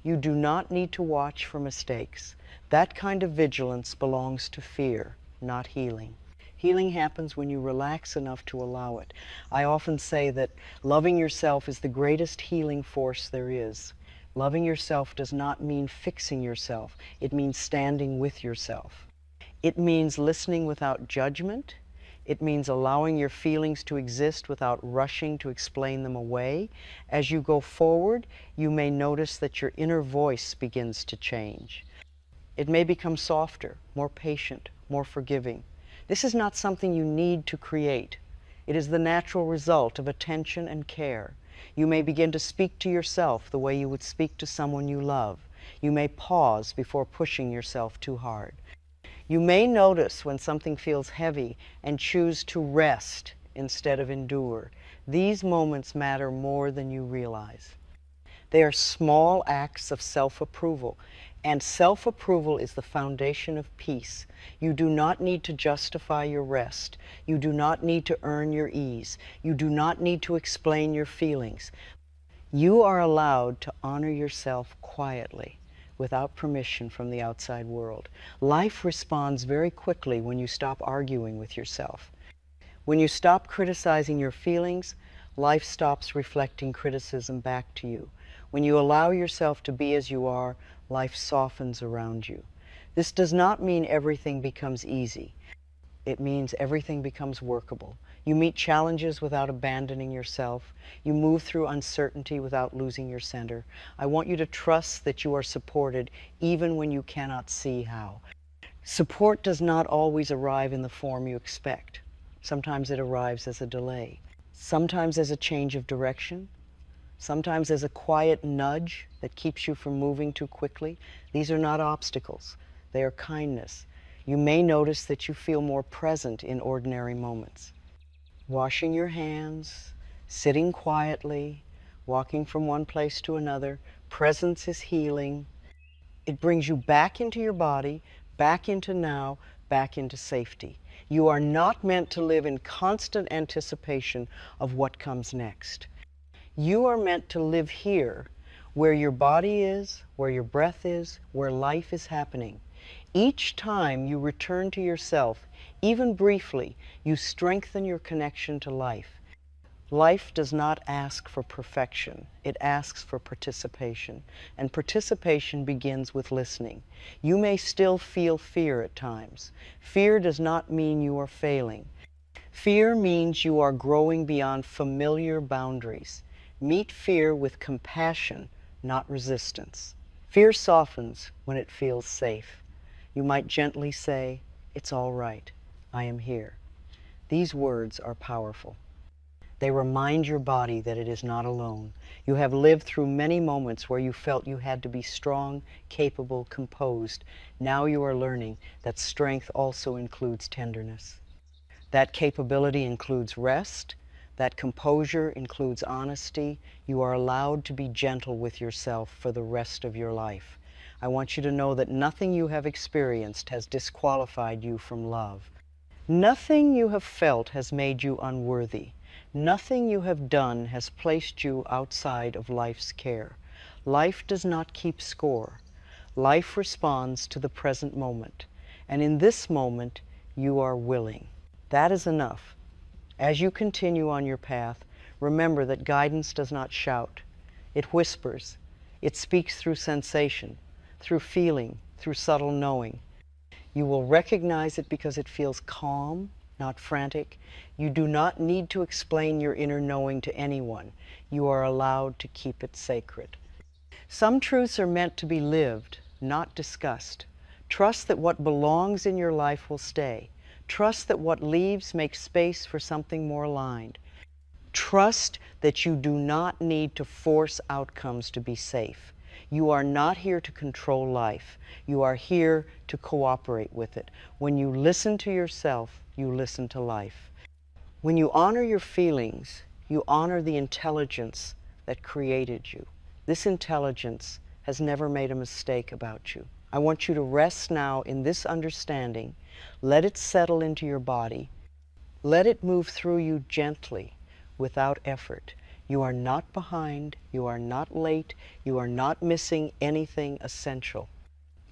You do not need to watch for mistakes. That kind of vigilance belongs to fear, not healing. Healing happens when you relax enough to allow it. I often say that loving yourself is the greatest healing force there is. Loving yourself does not mean fixing yourself. It means standing with yourself. It means listening without judgment. It means allowing your feelings to exist without rushing to explain them away. As you go forward, you may notice that your inner voice begins to change. It may become softer, more patient, more forgiving. This is not something you need to create. It is the natural result of attention and care. You may begin to speak to yourself the way you would speak to someone you love. You may pause before pushing yourself too hard. You may notice when something feels heavy and choose to rest instead of endure. These moments matter more than you realize. They are small acts of self-approval, and self-approval is the foundation of peace. You do not need to justify your rest. You do not need to earn your ease. You do not need to explain your feelings. You are allowed to honor yourself quietly, without permission from the outside world. Life responds very quickly when you stop arguing with yourself. When you stop criticizing your feelings, life stops reflecting criticism back to you. When you allow yourself to be as you are, life softens around you. This does not mean everything becomes easy. It means everything becomes workable. You meet challenges without abandoning yourself. You move through uncertainty without losing your center. I want you to trust that you are supported even when you cannot see how. Support does not always arrive in the form you expect. Sometimes it arrives as a delay. Sometimes as a change of direction. Sometimes as a quiet nudge that keeps you from moving too quickly. These are not obstacles. They are kindness. You may notice that you feel more present in ordinary moments. Washing your hands, sitting quietly, walking from one place to another. Presence is healing. It brings you back into your body, back into now, back into safety. You are not meant to live in constant anticipation of what comes next. You are meant to live here, where your body is, where your breath is, where life is happening. Each time you return to yourself, even briefly, you strengthen your connection to life. Life does not ask for perfection. It asks for participation. And participation begins with listening. You may still feel fear at times. Fear does not mean you are failing. Fear means you are growing beyond familiar boundaries. Meet fear with compassion, not resistance. Fear softens when it feels safe. You might gently say, "It's all right. I am here." These words are powerful. They remind your body that it is not alone. You have lived through many moments where you felt you had to be strong, capable, composed. Now you are learning that strength also includes tenderness. That capability includes rest. That composure includes honesty. You are allowed to be gentle with yourself for the rest of your life. I want you to know that nothing you have experienced has disqualified you from love. Nothing you have felt has made you unworthy. Nothing you have done has placed you outside of life's care. Life does not keep score. Life responds to the present moment. And in this moment, you are willing. That is enough. As you continue on your path, remember that guidance does not shout. It whispers. It speaks through sensation, through feeling, through subtle knowing. You will recognize it because it feels calm, not frantic. You do not need to explain your inner knowing to anyone. You are allowed to keep it sacred. Some truths are meant to be lived, not discussed. Trust that what belongs in your life will stay. Trust that what leaves makes space for something more aligned. Trust that you do not need to force outcomes to be safe. You are not here to control life. You are here to cooperate with it. When you listen to yourself, you listen to life. When you honor your feelings, you honor the intelligence that created you. This intelligence has never made a mistake about you. I want you to rest now in this understanding. Let it settle into your body. Let it move through you gently, without effort. You are not behind. You are not late. You are not missing anything essential.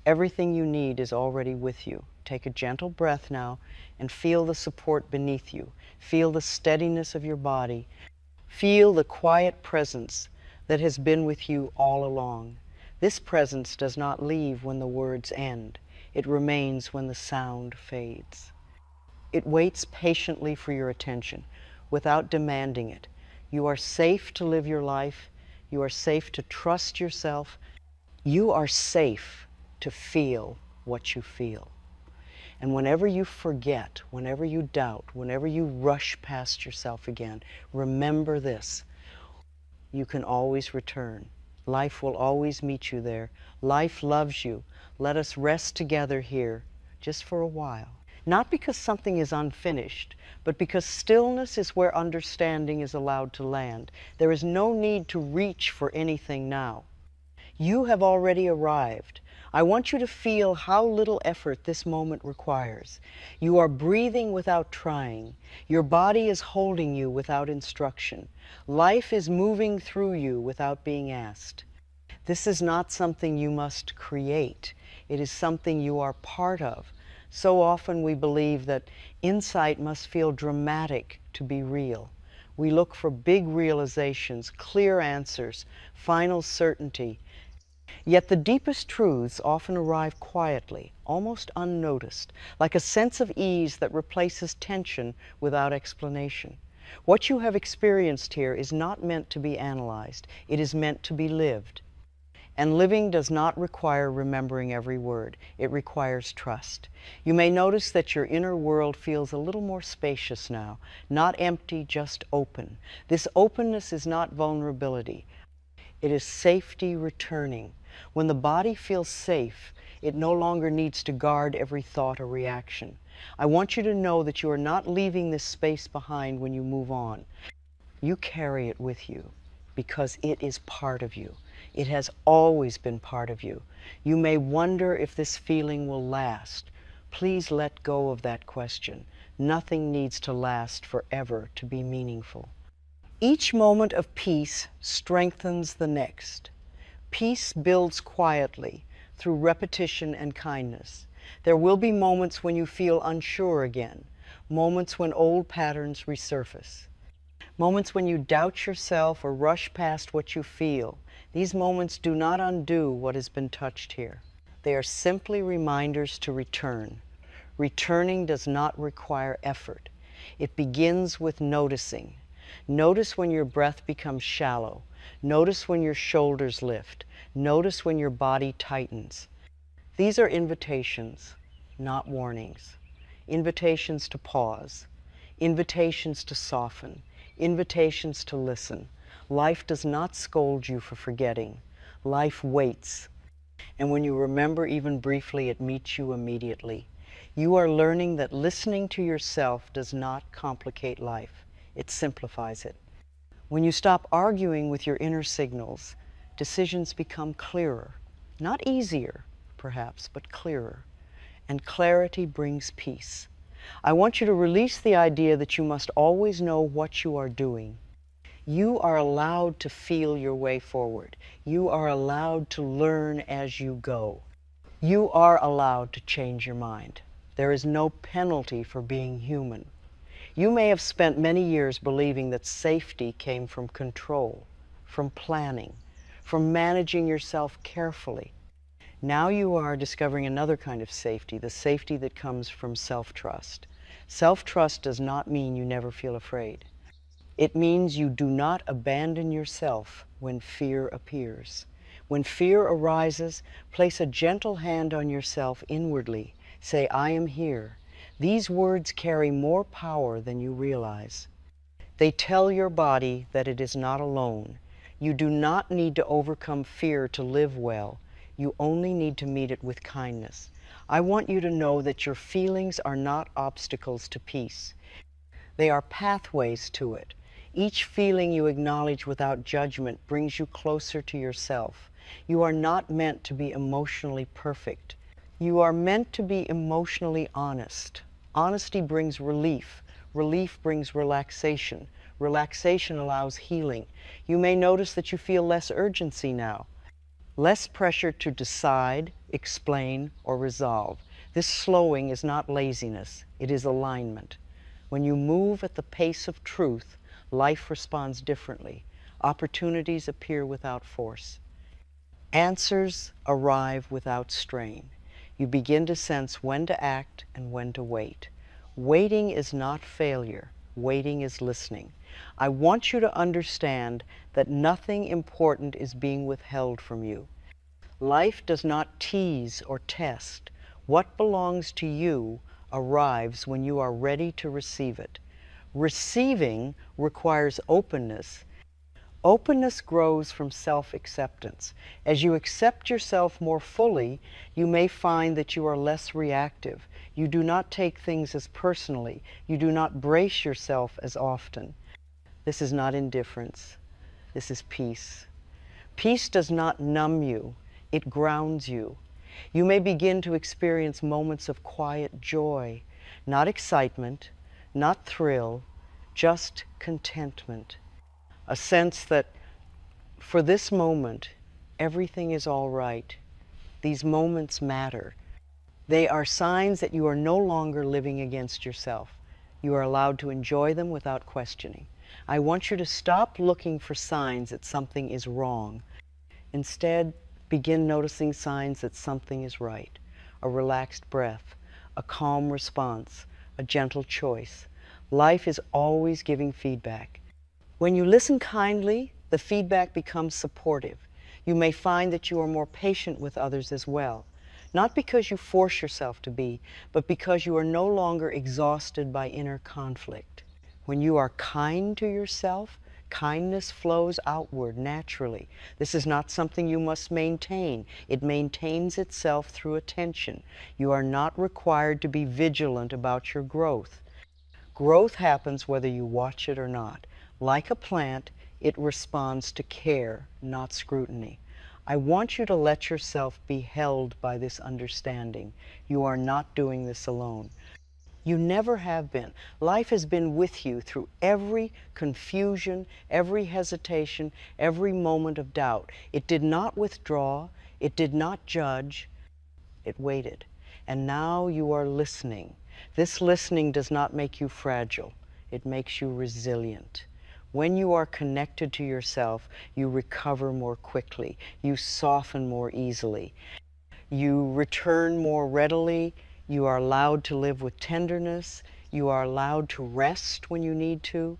Everything you need is already with you. Take a gentle breath now and feel the support beneath you. Feel the steadiness of your body. Feel the quiet presence that has been with you all along. This presence does not leave when the words end. It remains when the sound fades. It waits patiently for your attention without demanding it. You are safe to live your life. You are safe to trust yourself. You are safe to feel what you feel. And whenever you forget, whenever you doubt, whenever you rush past yourself again, remember this: you can always return. Life will always meet you there. Life loves you. Let us rest together here just for a while. Not because something is unfinished, but because stillness is where understanding is allowed to land. There is no need to reach for anything now. You have already arrived. I want you to feel how little effort this moment requires. You are breathing without trying. Your body is holding you without instruction. Life is moving through you without being asked. This is not something you must create. It is something you are part of. So often we believe that insight must feel dramatic to be real. We look for big realizations, clear answers, final certainty. Yet the deepest truths often arrive quietly, almost unnoticed, like a sense of ease that replaces tension without explanation. What you have experienced here is not meant to be analyzed. It is meant to be lived. And living does not require remembering every word. It requires trust. You may notice that your inner world feels a little more spacious now, not empty, just open. This openness is not vulnerability. It is safety returning. When the body feels safe, it no longer needs to guard every thought or reaction. I want you to know that you are not leaving this space behind when you move on. You carry it with you because it is part of you. It has always been part of you. You may wonder if this feeling will last. Please let go of that question. Nothing needs to last forever to be meaningful. Each moment of peace strengthens the next. Peace builds quietly through repetition and kindness. There will be moments when you feel unsure again, moments when old patterns resurface, moments when you doubt yourself or rush past what you feel. These moments do not undo what has been touched here. They are simply reminders to return. Returning does not require effort. It begins with noticing. Notice when your breath becomes shallow. Notice when your shoulders lift. Notice when your body tightens. These are invitations, not warnings. Invitations to pause. Invitations to soften. Invitations to listen. Life does not scold you for forgetting. Life waits. And when you remember even briefly, it meets you immediately. You are learning that listening to yourself does not complicate life. It simplifies it. When you stop arguing with your inner signals, decisions become clearer. Not easier, perhaps, but clearer. And clarity brings peace. I want you to release the idea that you must always know what you are doing. You are allowed to feel your way forward. You are allowed to learn as you go. You are allowed to change your mind. There is no penalty for being human. You may have spent many years believing that safety came from control, from planning, from managing yourself carefully. Now you are discovering another kind of safety, the safety that comes from self-trust. Self-trust does not mean you never feel afraid. It means you do not abandon yourself when fear appears. When fear arises, place a gentle hand on yourself inwardly. Say, "I am here." These words carry more power than you realize. They tell your body that it is not alone. You do not need to overcome fear to live well. You only need to meet it with kindness. I want you to know that your feelings are not obstacles to peace. They are pathways to it. Each feeling you acknowledge without judgment brings you closer to yourself. You are not meant to be emotionally perfect. You are meant to be emotionally honest. Honesty brings relief. Relief brings relaxation. Relaxation allows healing. You may notice that you feel less urgency now, less pressure to decide, explain, or resolve. This slowing is not laziness, it is alignment. When you move at the pace of truth, life responds differently. Opportunities appear without force. Answers arrive without strain. You begin to sense when to act and when to wait. Waiting is not failure. Waiting is listening. I want you to understand that nothing important is being withheld from you. Life does not tease or test. What belongs to you arrives when you are ready to receive it. Receiving requires openness. Openness grows from self-acceptance. As you accept yourself more fully, you may find that you are less reactive. You do not take things as personally. You do not brace yourself as often. This is not indifference. This is peace. Peace does not numb you. It grounds you. You may begin to experience moments of quiet joy, not excitement, not thrill, just contentment. A sense that for this moment, everything is all right. These moments matter. They are signs that you are no longer living against yourself. You are allowed to enjoy them without questioning. I want you to stop looking for signs that something is wrong. Instead, begin noticing signs that something is right. A relaxed breath, a calm response, a gentle choice. Life is always giving feedback. When you listen kindly, the feedback becomes supportive. You may find that you are more patient with others as well. Not because you force yourself to be, but because you are no longer exhausted by inner conflict. When you are kind to yourself, kindness flows outward naturally. This is not something you must maintain. It maintains itself through attention. You are not required to be vigilant about your growth. Growth happens whether you watch it or not. Like a plant, it responds to care, not scrutiny. I want you to let yourself be held by this understanding. You are not doing this alone. You never have been. Life has been with you through every confusion, every hesitation, every moment of doubt. It did not withdraw. It did not judge. It waited. And now you are listening. This listening does not make you fragile. It makes you resilient. When you are connected to yourself, you recover more quickly. You soften more easily. You return more readily. You are allowed to live with tenderness. You are allowed to rest when you need to.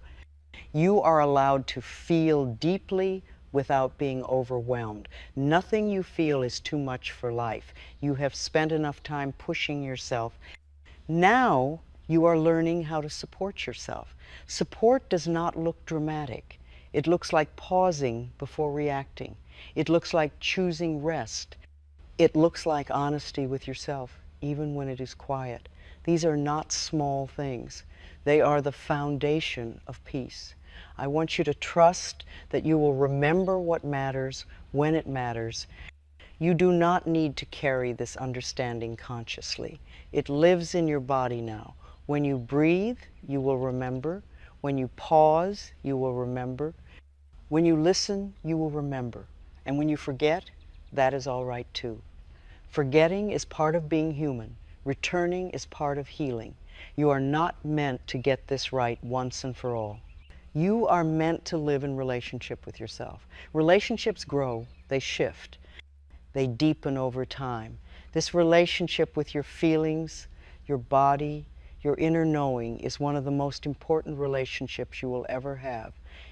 You are allowed to feel deeply without being overwhelmed. Nothing you feel is too much for life. You have spent enough time pushing yourself. Now you are learning how to support yourself. Support does not look dramatic. It looks like pausing before reacting. It looks like choosing rest. It looks like honesty with yourself, even when it is quiet. These are not small things. They are the foundation of peace. I want you to trust that you will remember what matters when it matters. You do not need to carry this understanding consciously. It lives in your body now. When you breathe, you will remember. When you pause, you will remember. When you listen, you will remember. And when you forget, that is all right too. Forgetting is part of being human. Returning is part of healing. You are not meant to get this right once and for all. You are meant to live in relationship with yourself. Relationships grow, they shift, they deepen over time. This relationship with your feelings, your body, your inner knowing is one of the most important relationships you will ever have,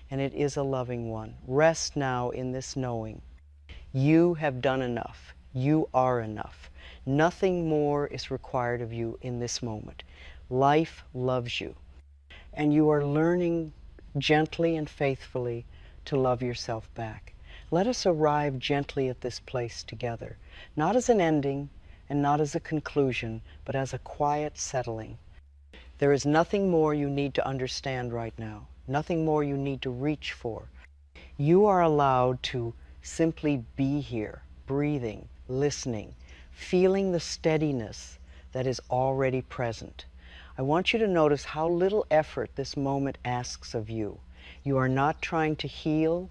and it is a loving one. Rest now in this knowing. You have done enough. You are enough. Nothing more is required of you in this moment. Life loves you, and you are learning gently and faithfully, to love yourself back. Let us arrive gently at this place together, not as an ending and not as a conclusion, but as a quiet settling. There is nothing more you need to understand right now, nothing more you need to reach for. You are allowed to simply be here, breathing, listening, feeling the steadiness that is already present. I want you to notice how little effort this moment asks of you. You are not trying to heal.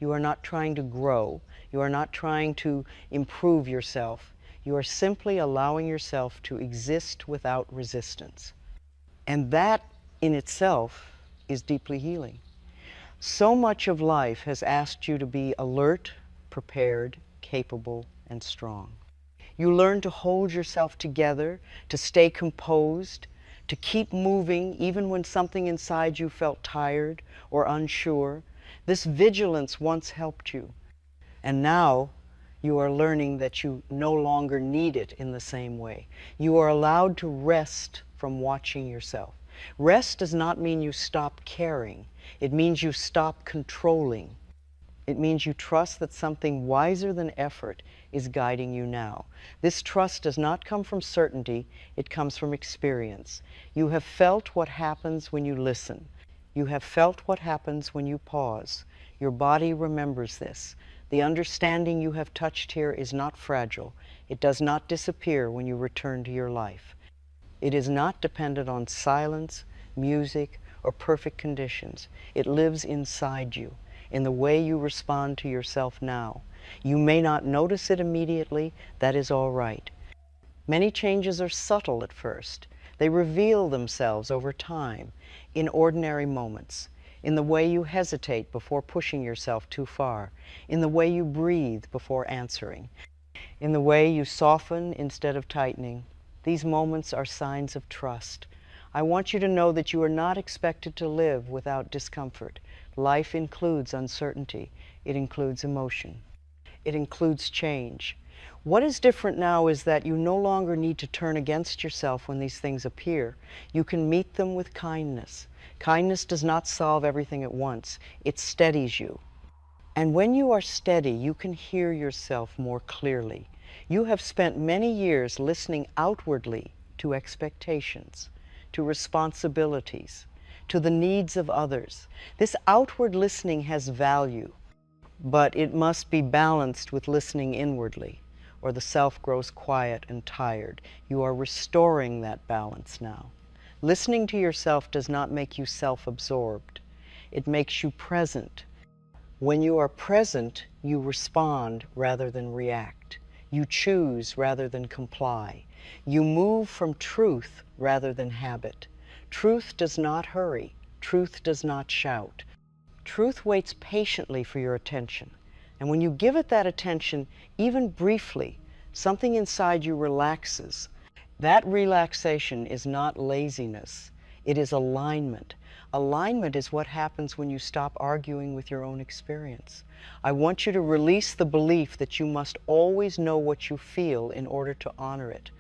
You are not trying to grow. You are not trying to improve yourself. You are simply allowing yourself to exist without resistance. And that in itself is deeply healing. So much of life has asked you to be alert, prepared, capable, and strong. You learn to hold yourself together, to stay composed, to keep moving even when something inside you felt tired or unsure. This vigilance once helped you, and now you are learning that you no longer need it in the same way. You are allowed to rest from watching yourself. Rest does not mean you stop caring. It means you stop controlling. It means you trust that something wiser than effort is guiding you now. This trust does not come from certainty, it comes from experience. You have felt what happens when you listen. You have felt what happens when you pause. Your body remembers this. The understanding you have touched here is not fragile. It does not disappear when you return to your life. It is not dependent on silence, music, or perfect conditions. It lives inside you, in the way you respond to yourself now. You may not notice it immediately. That is all right. Many changes are subtle at first. They reveal themselves over time, in ordinary moments, in the way you hesitate before pushing yourself too far, in the way you breathe before answering, in the way you soften instead of tightening. These moments are signs of trust. I want you to know that you are not expected to live without discomfort. Life includes uncertainty. It includes emotion. It includes change. What is different now is that you no longer need to turn against yourself when these things appear. You can meet them with kindness. Kindness does not solve everything at once. It steadies you. And when you are steady, you can hear yourself more clearly. You have spent many years listening outwardly to expectations, to responsibilities, to the needs of others. This outward listening has value, but it must be balanced with listening inwardly, or the self grows quiet and tired. You are restoring that balance now. Listening to yourself does not make you self-absorbed. It makes you present. When you are present, you respond rather than react. You choose rather than comply. You move from truth rather than habit. Truth does not hurry. Truth does not shout. Truth waits patiently for your attention. And when you give it that attention, even briefly, something inside you relaxes. That relaxation is not laziness. It is alignment. Alignment is what happens when you stop arguing with your own experience. I want you to release the belief that you must always know what you feel in order to honor it.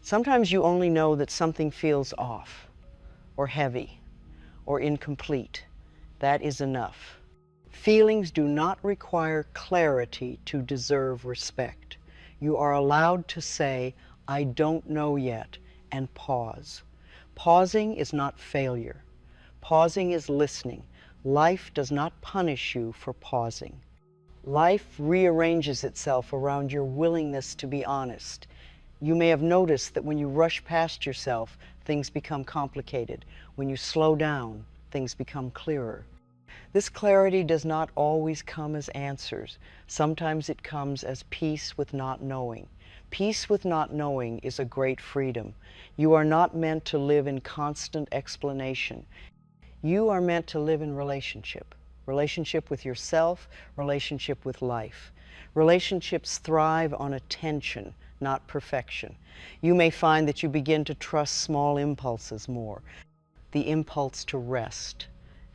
Sometimes you only know that something feels off, or heavy, or incomplete. That is enough. Feelings do not require clarity to deserve respect. You are allowed to say, I don't know yet, and pause. Pausing is not failure. Pausing is listening. Life does not punish you for pausing. Life rearranges itself around your willingness to be honest. You may have noticed that when you rush past yourself, things become complicated. When you slow down, things become clearer. This clarity does not always come as answers. Sometimes it comes as peace with not knowing. Peace with not knowing is a great freedom. You are not meant to live in constant explanation. You are meant to live in relationship. Relationship with yourself, relationship with life. Relationships thrive on attention, not perfection. You may find that you begin to trust small impulses more. The impulse to rest,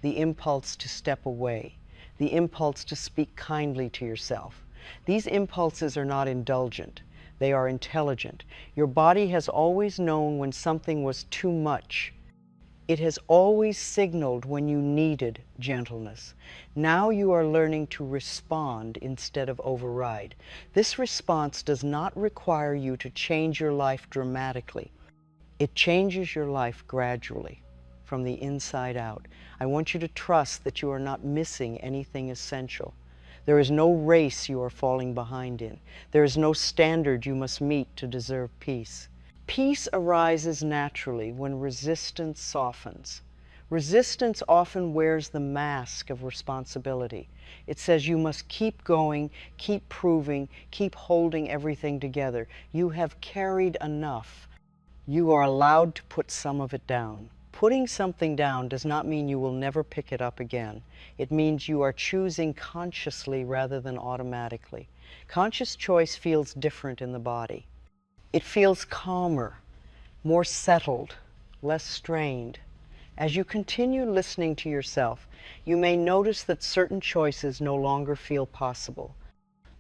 the impulse to step away, the impulse to speak kindly to yourself. These impulses are not indulgent. They are intelligent. Your body has always known when something was too much. It has always signaled when you needed gentleness. Now you are learning to respond instead of override. This response does not require you to change your life dramatically. It changes your life gradually, from the inside out. I want you to trust that you are not missing anything essential. There is no race you are falling behind in. There is no standard you must meet to deserve peace. Peace arises naturally when resistance softens. Resistance often wears the mask of responsibility. It says you must keep going, keep proving, keep holding everything together. You have carried enough. You are allowed to put some of it down. Putting something down does not mean you will never pick it up again. It means you are choosing consciously rather than automatically. Conscious choice feels different in the body. It feels calmer, more settled, less strained. As you continue listening to yourself, you may notice that certain choices no longer feel possible.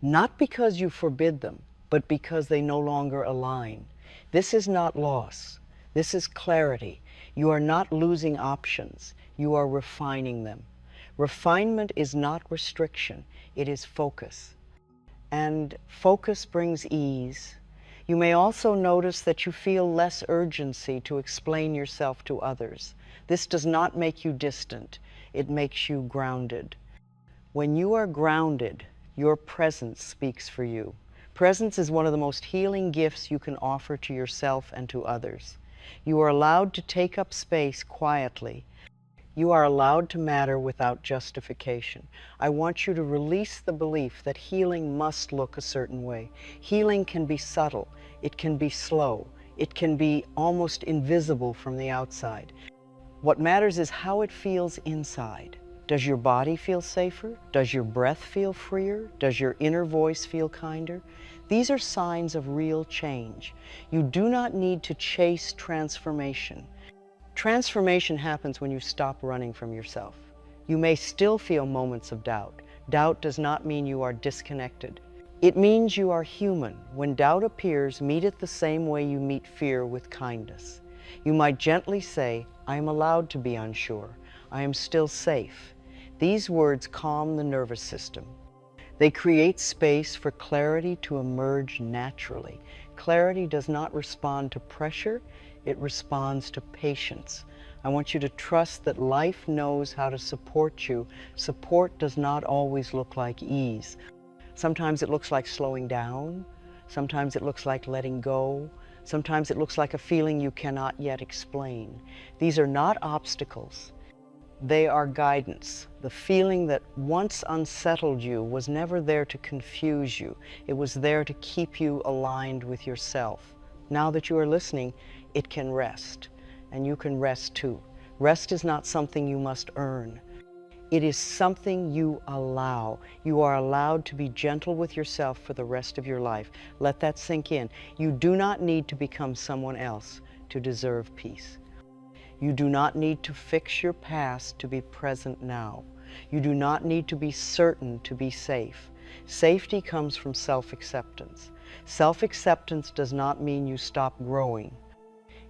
Not because you forbid them, but because they no longer align. This is not loss. This is clarity. You are not losing options. You are refining them. Refinement is not restriction. It is focus. And focus brings ease. You may also notice that you feel less urgency to explain yourself to others. This does not make you distant. It makes you grounded. When you are grounded, your presence speaks for you. Presence is one of the most healing gifts you can offer to yourself and to others. You are allowed to take up space quietly. You are allowed to matter without justification. I want you to release the belief that healing must look a certain way. Healing can be subtle. It can be slow. It can be almost invisible from the outside. What matters is how it feels inside. Does your body feel safer? Does your breath feel freer? Does your inner voice feel kinder? These are signs of real change. You do not need to chase transformation. Transformation happens when you stop running from yourself. You may still feel moments of doubt. Doubt does not mean you are disconnected. It means you are human. When doubt appears, meet it the same way you meet fear, with kindness. You might gently say, I am allowed to be unsure. I am still safe. These words calm the nervous system. They create space for clarity to emerge naturally. Clarity does not respond to pressure. It responds to patience. I want you to trust that life knows how to support you. Support does not always look like ease. Sometimes it looks like slowing down. Sometimes it looks like letting go. Sometimes it looks like a feeling you cannot yet explain. These are not obstacles. They are guidance. The feeling that once unsettled you was never there to confuse you. It was there to keep you aligned with yourself. Now that you are listening, it can rest, and you can rest too. Rest is not something you must earn. It is something you allow. You are allowed to be gentle with yourself for the rest of your life. Let that sink in. You do not need to become someone else to deserve peace. You do not need to fix your past to be present now. You do not need to be certain to be safe. Safety comes from self-acceptance. Self-acceptance does not mean you stop growing.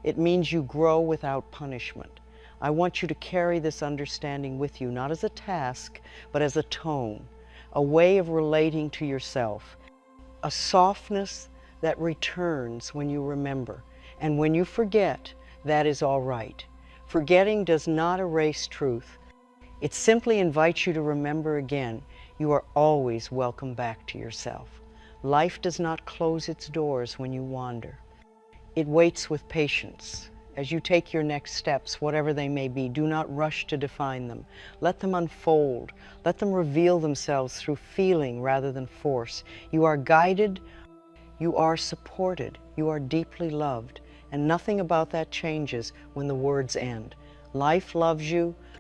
It means you grow without punishment. I want you to carry this understanding with you, not as a task, but as a tone, a way of relating to yourself, a softness that returns when you remember. And when you forget, that is all right. Forgetting does not erase truth. It simply invites you to remember again. You are always welcome back to yourself. Life does not close its doors when you wander. It waits with patience. As you take your next steps, whatever they may be, do not rush to define them. Let them unfold. Let them reveal themselves through feeling rather than force. You are guided. You are supported. You are deeply loved. And nothing about that changes when the words end. Life loves you.